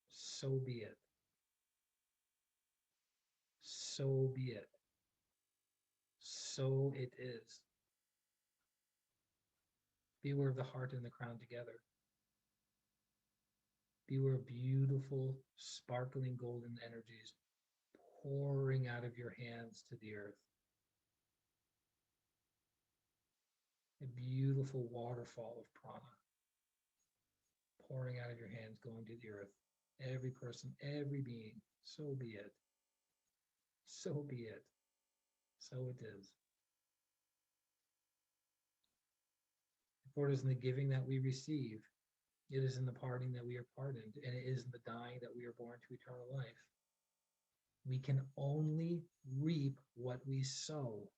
So be it. So be it. So it is. Beware of the heart and the crown together. Beware of beautiful, sparkling golden energies pouring out of your hands to the earth. A beautiful waterfall of prana. pouring out of your hands, going to the earth. Every person, every being, so be it. So be it. So it is. For it is in the giving that we receive, it is in the parting that we are pardoned, and it is in the dying that we are born to eternal life. We can only reap what we sow.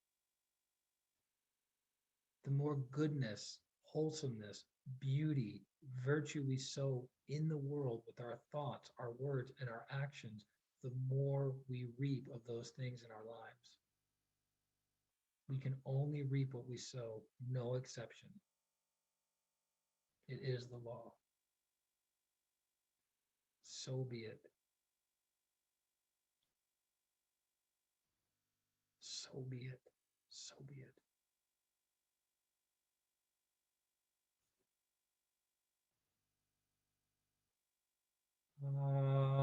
The more goodness, wholesomeness, beauty, virtue we sow in the world with our thoughts, our words, and our actions, the more we reap of those things in our lives. We can only reap what we sow, no exception. It is the law. So be it. So be it. So be it. Amen.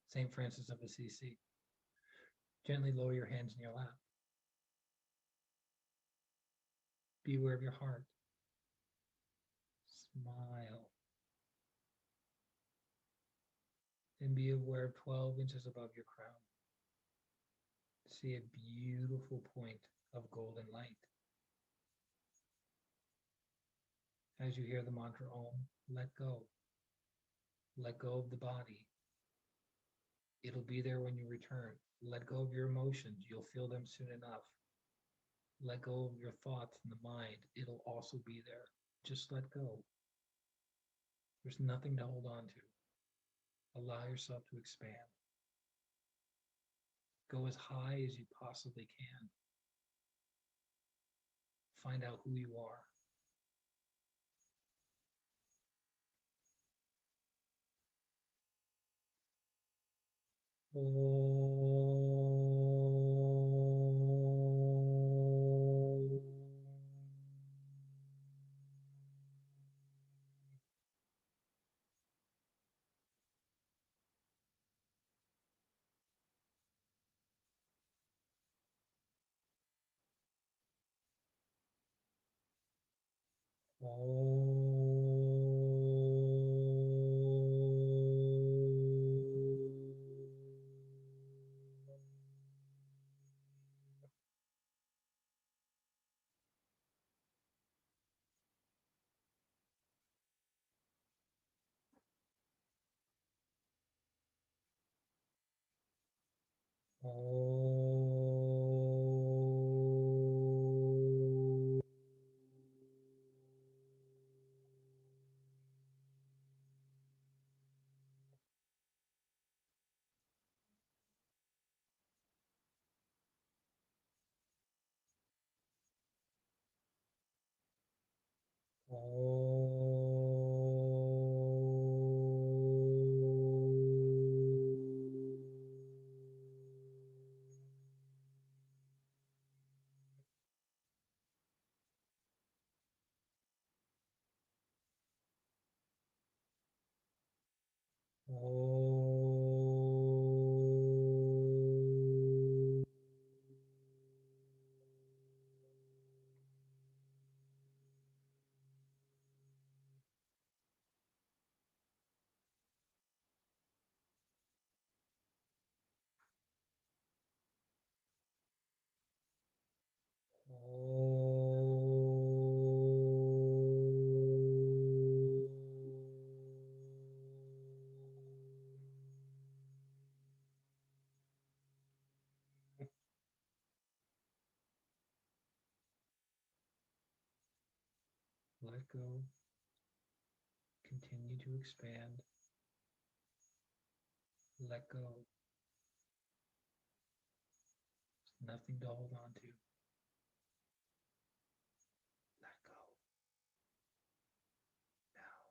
St. Francis of Assisi. Gently lower your hands in your lap. Be aware of your heart. Smile. And be aware of 12 inches above your crown. See a beautiful point of golden light. As you hear the mantra Om, let go. Let go of the body. It'll be there when you return. Let go of your emotions. You'll feel them soon enough. Let go of your thoughts and the mind. It'll also be there. Just let go. There's nothing to hold on to. Allow yourself to expand. Go as high as you possibly can. Find out who you are. Let go. Continue to expand. Let go. There's nothing to hold on to. Let go. Now.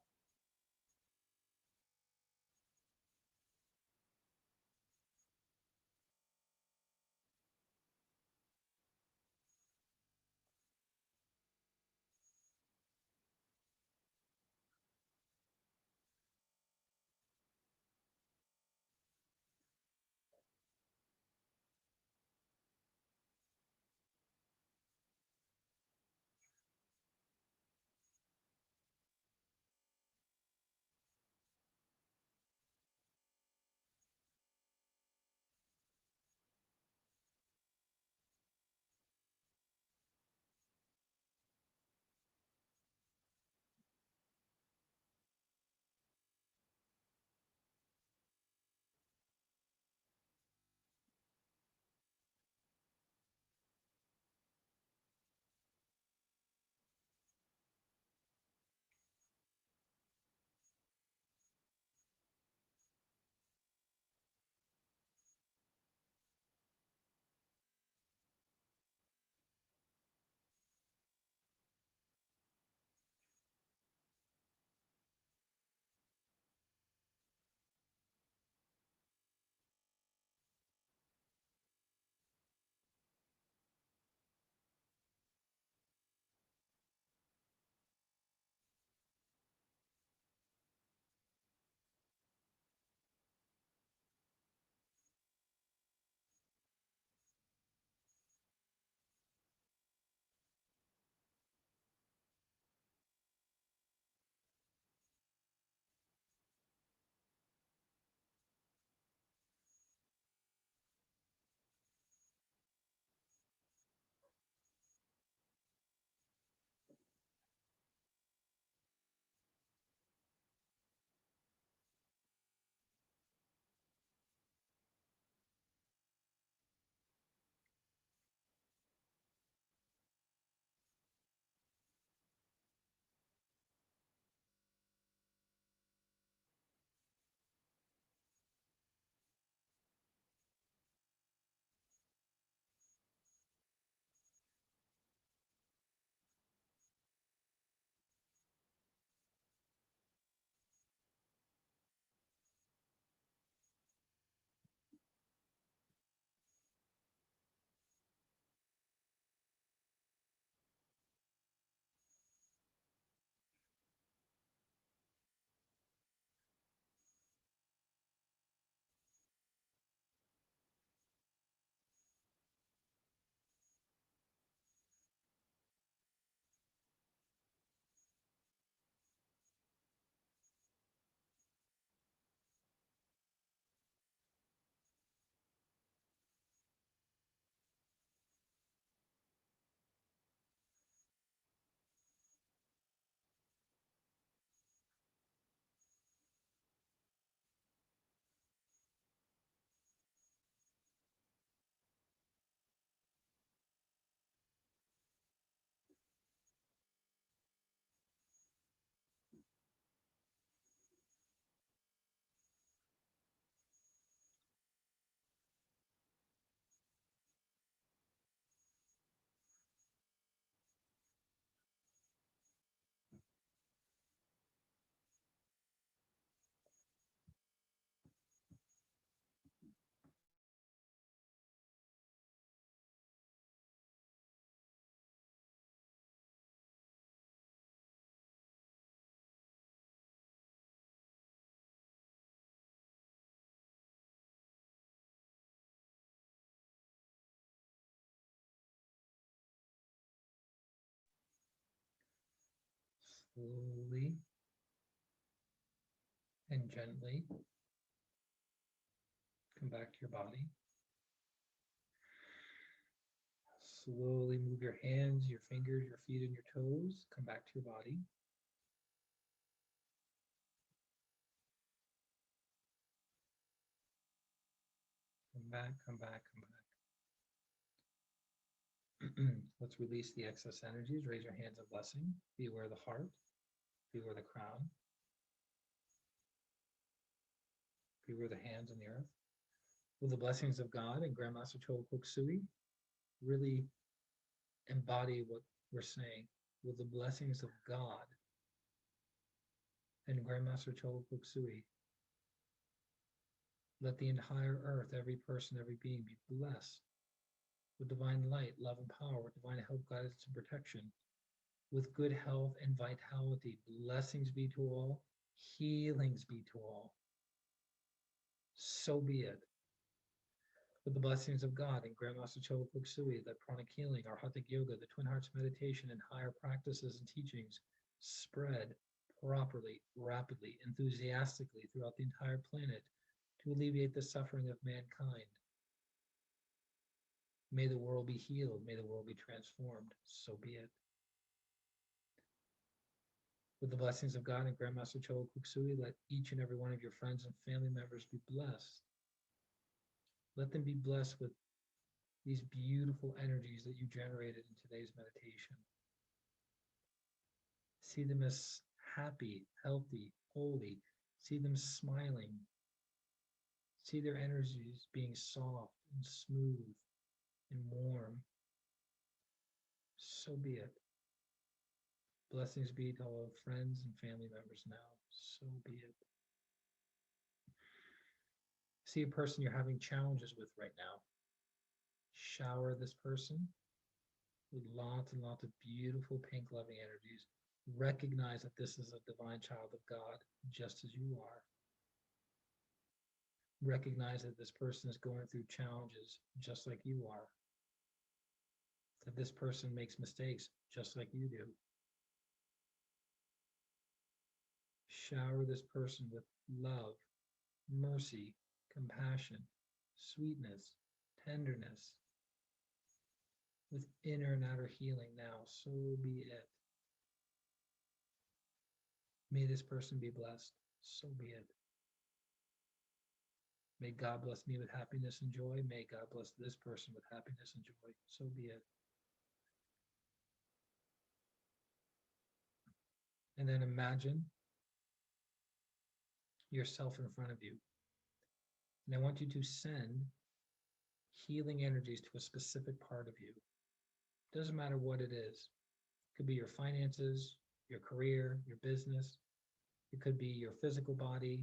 Slowly and gently come back to your body. Slowly move your hands, your fingers, your feet, and your toes. Come back to your body. Come back, come back, come back. Let's release the excess energies. Raise your hands in blessing. Be aware of the heart. Be aware of the crown. Be aware of the hands on the earth. With the blessings of God and Grandmaster Chola Sui, really embody what we're saying. With the blessings of God and Grandmaster Chola Sui, let the entire earth, every person, every being be blessed with divine light, love, and power, with divine help, guidance, and protection, with good health and vitality. Blessings be to all, healings be to all. So be it. With the blessings of God and Grandmaster Chola Sui, that pranic healing, Arhatic yoga, the twin hearts meditation, and higher practices and teachings spread properly, rapidly, enthusiastically throughout the entire planet to alleviate the suffering of mankind. May the world be healed. May the world be transformed. So be it. With the blessings of God and Grandmaster Chola Sui, let each and every one of your friends and family members be blessed. Let them be blessed with these beautiful energies that you generated in today's meditation. See them as happy, healthy, holy. See them smiling. See their energies being soft and smooth and warm. So be it. Blessings be to all friends and family members now. So be it. See a person you're having challenges with right now. Shower this person with lots and lots of beautiful pink loving energies. Recognize that this is a divine child of God, just as you are. Recognize that this person is going through challenges just like you are. That this person makes mistakes just like you do. Shower this person with love, mercy, compassion, sweetness, tenderness, with inner and outer healing now. So be it. May this person be blessed. So be it. May God bless me with happiness and joy. May God bless this person with happiness and joy. So be it. And then imagine yourself in front of you. And I want you to send healing energies to a specific part of you. Doesn't matter what it is. It could be your finances, your career, your business. It could be your physical body.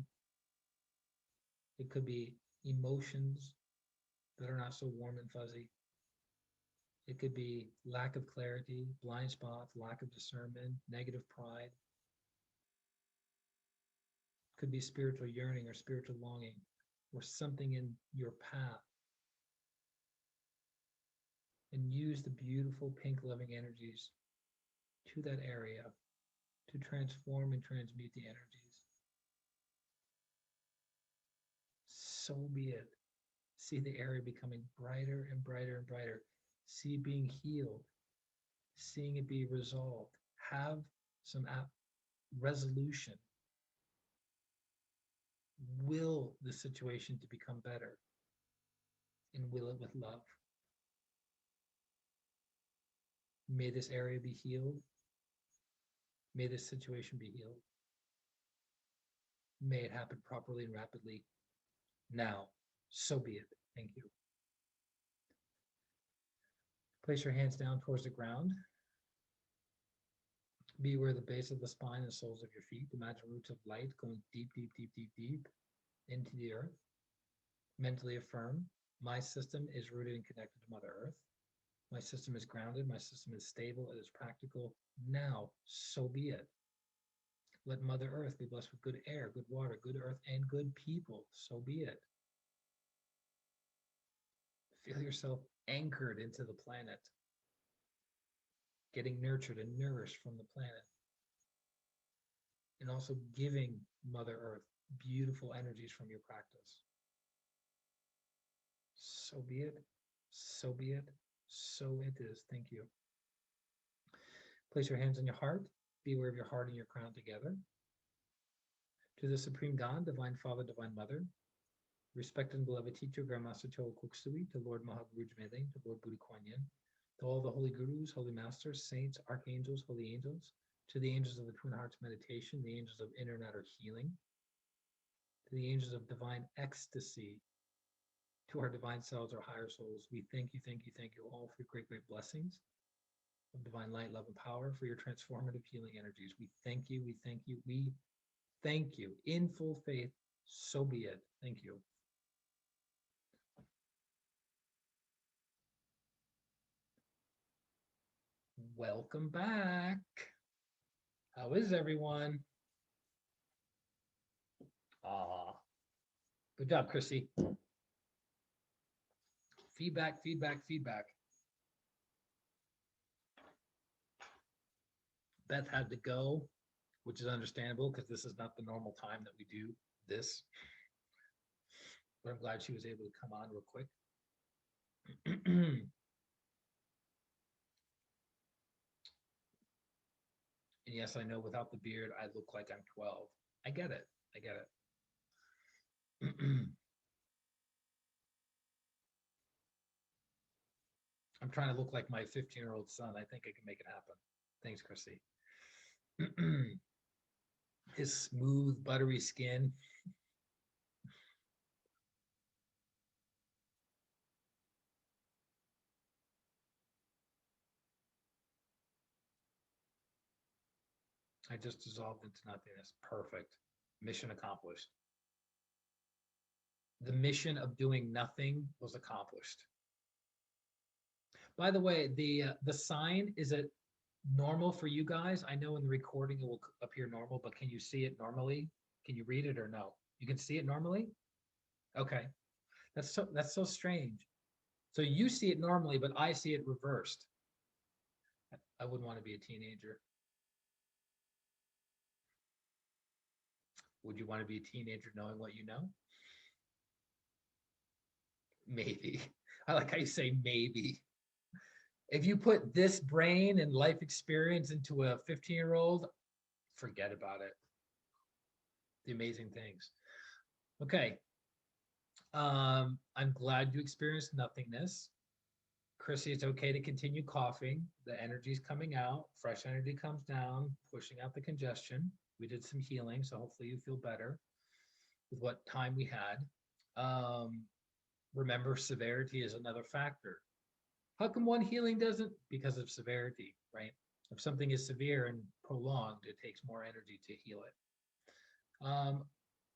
It could be emotions that are not so warm and fuzzy. It could be lack of clarity, blind spots, lack of discernment, negative pride. It could be spiritual yearning or spiritual longing or something in your path. And use the beautiful pink loving energies to that area to transform and transmute the energies. So be it. See the area becoming brighter and brighter and brighter. See it being healed. Seeing it be resolved. Have some resolution. Will the situation to become better, and will it with love. May this area be healed. May this situation be healed. May it happen properly and rapidly now. So be it. Thank you. Place your hands down towards the ground. Be aware of the base of the spine and soles of your feet. Imagine roots of light going deep, deep, deep, deep, deep into the earth. Mentally affirm, my system is rooted and connected to Mother Earth. My system is grounded. My system is stable. It is practical. Now, so be it. Let Mother Earth be blessed with good air, good water, good earth, and good people. So be it. Feel yourself anchored into the planet, getting nurtured and nourished from the planet. and also giving Mother Earth beautiful energies from your practice. So be it. So be it. So it is. Thank you. Place your hands on your heart. Be aware of your heart and your crown together. To the Supreme God, Divine Father, Divine Mother, respected and beloved teacher, Grandmaster Choa Kuk-Sui, to Lord Mahavajra Meling, to Lord Buddha Kuan Yin, to all the holy gurus, holy masters, saints, archangels, holy angels, to the angels of the Twin Hearts meditation, the angels of inner and outer healing, to the angels of divine ecstasy, to our divine selves, our higher souls, we thank you, thank you, thank you all for your great, great blessings of divine light, love, and power, for your transformative healing energies. We thank you, we thank you, we thank you in full faith. So be it. Thank you. Welcome back. How is everyone? Good job, Chrissy. Feedback, feedback, feedback. Beth had to go, which is understandable because this is not the normal time that we do this. But I'm glad she was able to come on real quick. And yes, I know without the beard, I look like I'm 12. I get it. I get it. I'm trying to look like my 15-year-old son. I think I can make it happen. Thanks, Chrissy. His smooth, buttery skin. I just dissolved into nothingness. Perfect. Mission accomplished. The mission of doing nothing was accomplished. By the way, the sign, is it normal for you guys? I know in the recording it will appear normal, but can you see it normally? Can you read it or no? You can see it normally? Okay. That's so strange. So you see it normally, but I see it reversed. I wouldn't want to be a teenager. Would you want to be a teenager knowing what you know? Maybe. I like how you say maybe. If you put this brain and life experience into a 15-year-old, forget about it. The amazing things. Okay. I'm glad you experienced nothingness. Chrissy, it's okay to continue coughing. The energy's coming out. Fresh energy comes down, pushing out the congestion. We did some healing, so hopefully you feel better with what time we had. Remember, severity is another factor. How come one healing doesn't? Because of severity, right? If something is severe and prolonged, it takes more energy to heal it.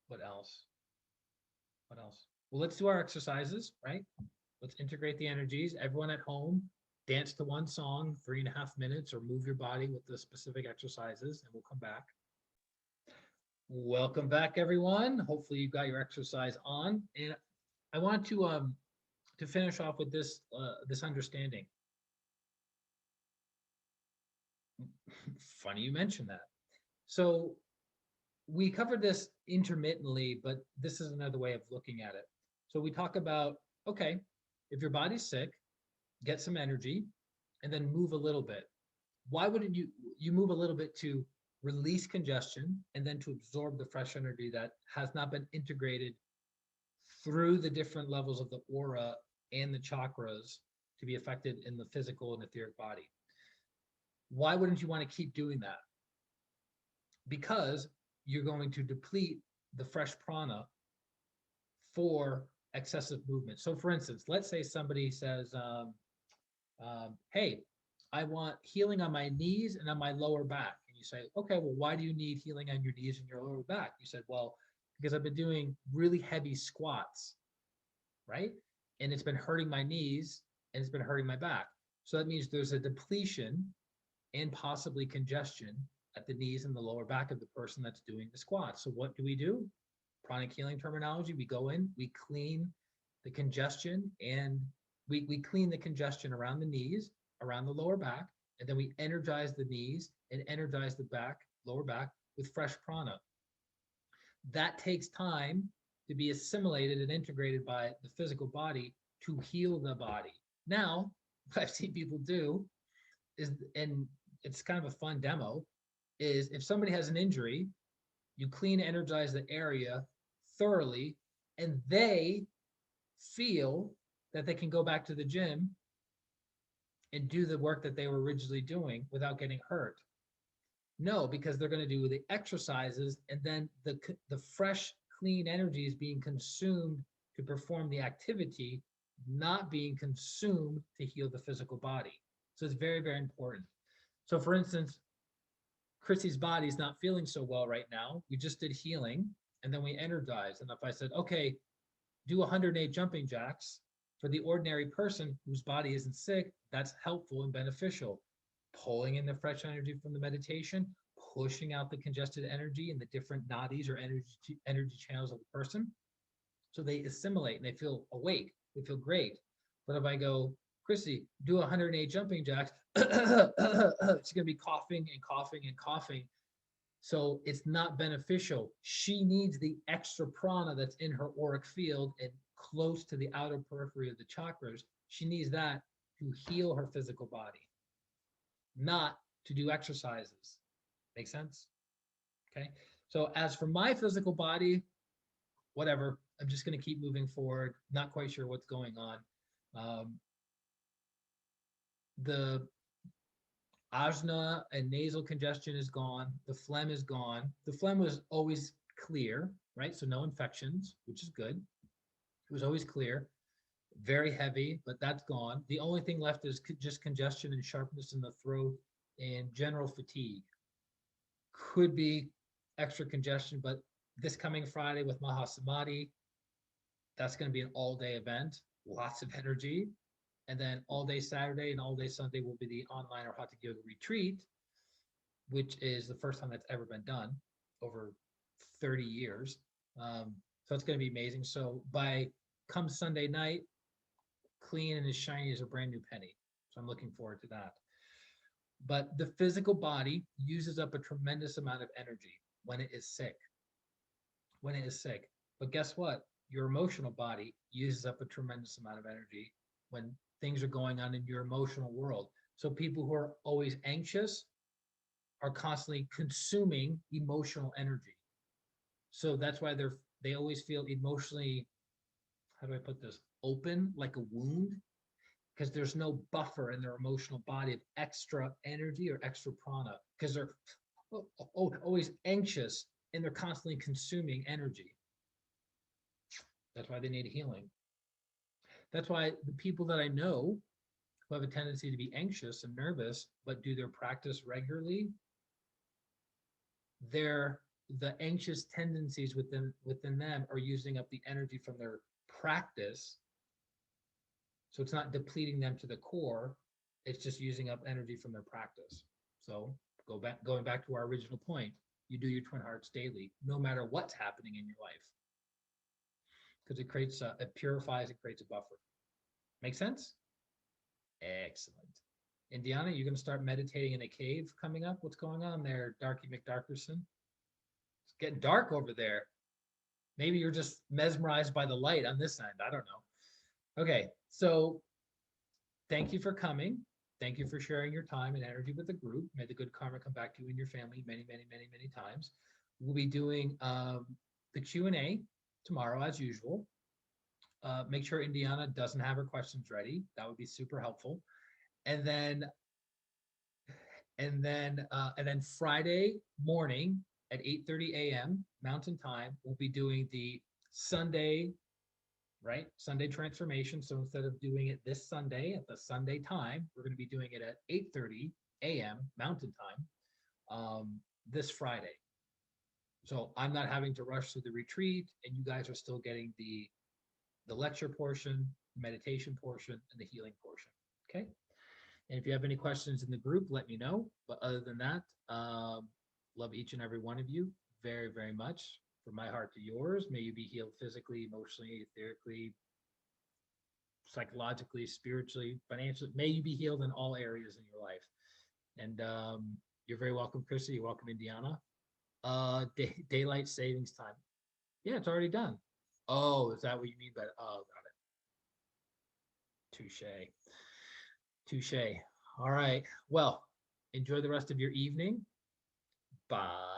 What else? What else? Well, let's do our exercises, right? Let's integrate the energies. Everyone at home, dance to one song, 3.5 minutes, or move your body with the specific exercises, and we'll come back. Welcome back, everyone. Hopefully you got your exercise on. And I want to finish off with this this understanding. Funny you mentioned that. So we covered this intermittently, but this is another way of looking at it. So we talk about, okay, if your body's sick, get some energy and then move a little bit. Why wouldn't you move a little bit to release congestion and then to absorb the fresh energy that has not been integrated through the different levels of the aura and the chakras to be affected in the physical and etheric body? Why wouldn't you want to keep doing that? Because you're going to deplete the fresh prana for excessive movement. So for instance, let's say somebody says, hey, I want healing on my knees and on my lower back. And you say, okay, well, why do you need healing on your knees and your lower back? You said, well, because I've been doing really heavy squats, right? And it's been hurting my knees and it's been hurting my back. So that means there's a depletion and possibly congestion at the knees and the lower back of the person that's doing the squats. So what do? Pranic healing terminology, we go in, we clean the congestion, and we clean the congestion around the knees, around the lower back, and then we energize the knees and energize the back, lower back with fresh prana. That takes time to be assimilated and integrated by the physical body to heal the body. Now, what I've seen people do is, and it's kind of a fun demo, is if somebody has an injury, you clean, energize the area thoroughly, and they feel that they can go back to the gym and do the work that they were originally doing without getting hurt. No, because they're going to do the exercises, and then the fresh, clean energy is being consumed to perform the activity, not being consumed to heal the physical body. So it's very, very important. So for instance, Chrissy's body is not feeling so well right now. We just did healing, and then we energized. And if I said, okay, do 108 jumping jacks, for the ordinary person whose body isn't sick, that's helpful and beneficial. Pulling in the fresh energy from the meditation, pushing out the congested energy in the different nadis or energy channels of the person. So they assimilate and they feel awake, they feel great. But if I go, Chrissy, do 108 jumping jacks, she's going to be coughing and coughing and coughing. So it's not beneficial. She needs the extra prana that's in her auric field and close to the outer periphery of the chakras. She needs that to heal her physical body, not to do exercises. Make sense? Okay. So as for my physical body, whatever, I'm just going to keep moving forward. Not quite sure what's going on. The ajna and nasal congestion is gone. The phlegm is gone. The phlegm was always clear, right? So no infections, which is good. It was always clear, very heavy, but that's gone. The only thing left is just congestion and sharpness in the throat and general fatigue. Could be extra congestion, but this coming Friday with Mahasamadhi, that's going to be an all-day event, lots of energy. And then all day Saturday and all day Sunday will be the online Arhatic Yoga retreat, which is the first time that's ever been done over 30 years. So it's going to be amazing. So by come Sunday night, clean and as shiny as a brand new penny. So I'm looking forward to that. But the physical body uses up a tremendous amount of energy when it is sick. When it is sick. But guess what? Your emotional body uses up a tremendous amount of energy when things are going on in your emotional world. So people who are always anxious are constantly consuming emotional energy. So that's why they always feel emotionally, how do I put this, open, like a wound, because there's no buffer in their emotional body of extra energy or extra prana, because they're always anxious and they're constantly consuming energy. That's why they need healing. That's why the people that I know who have a tendency to be anxious and nervous, but do their practice regularly, the anxious tendencies within them are using up the energy from their practice. So it's not depleting them to the core, it's just using up energy from their practice. So going back to our original point, you do your twin hearts daily, no matter what's happening in your life. Because it creates, it purifies, it creates a buffer. Make sense? Excellent. Indiana, you're going to start meditating in a cave coming up? What's going on there, Darky McDarkerson? It's getting dark over there. Maybe you're just mesmerized by the light on this end. I don't know. Okay, so thank you for coming. Thank you for sharing your time and energy with the group. May the good karma come back to you and your family many, many, many, many times. We'll be doing the Q&A tomorrow as usual. Make sure Indiana doesn't have her questions ready. That would be super helpful. And then Friday morning at 8:30 a.m. Mountain Time, we'll be doing the Sunday, right? Sunday transformation. So instead of doing it this Sunday at the Sunday time, we're going to be doing it at 8:30 a.m. Mountain Time this Friday. So I'm not having to rush through the retreat, and you guys are still getting the lecture portion, meditation portion, and the healing portion. Okay. And if you have any questions in the group, let me know. But other than that, love each and every one of you very, very much. From my heart to yours, may you be healed physically, emotionally, etherically, psychologically, spiritually, financially. May you be healed in all areas in your life. And you're very welcome, Chrissy. You're welcome, Indiana. Daylight savings time. Yeah, it's already done. Oh, is that what you mean by? Oh, got it. Touche. Touche. All right. Well, enjoy the rest of your evening. Bye.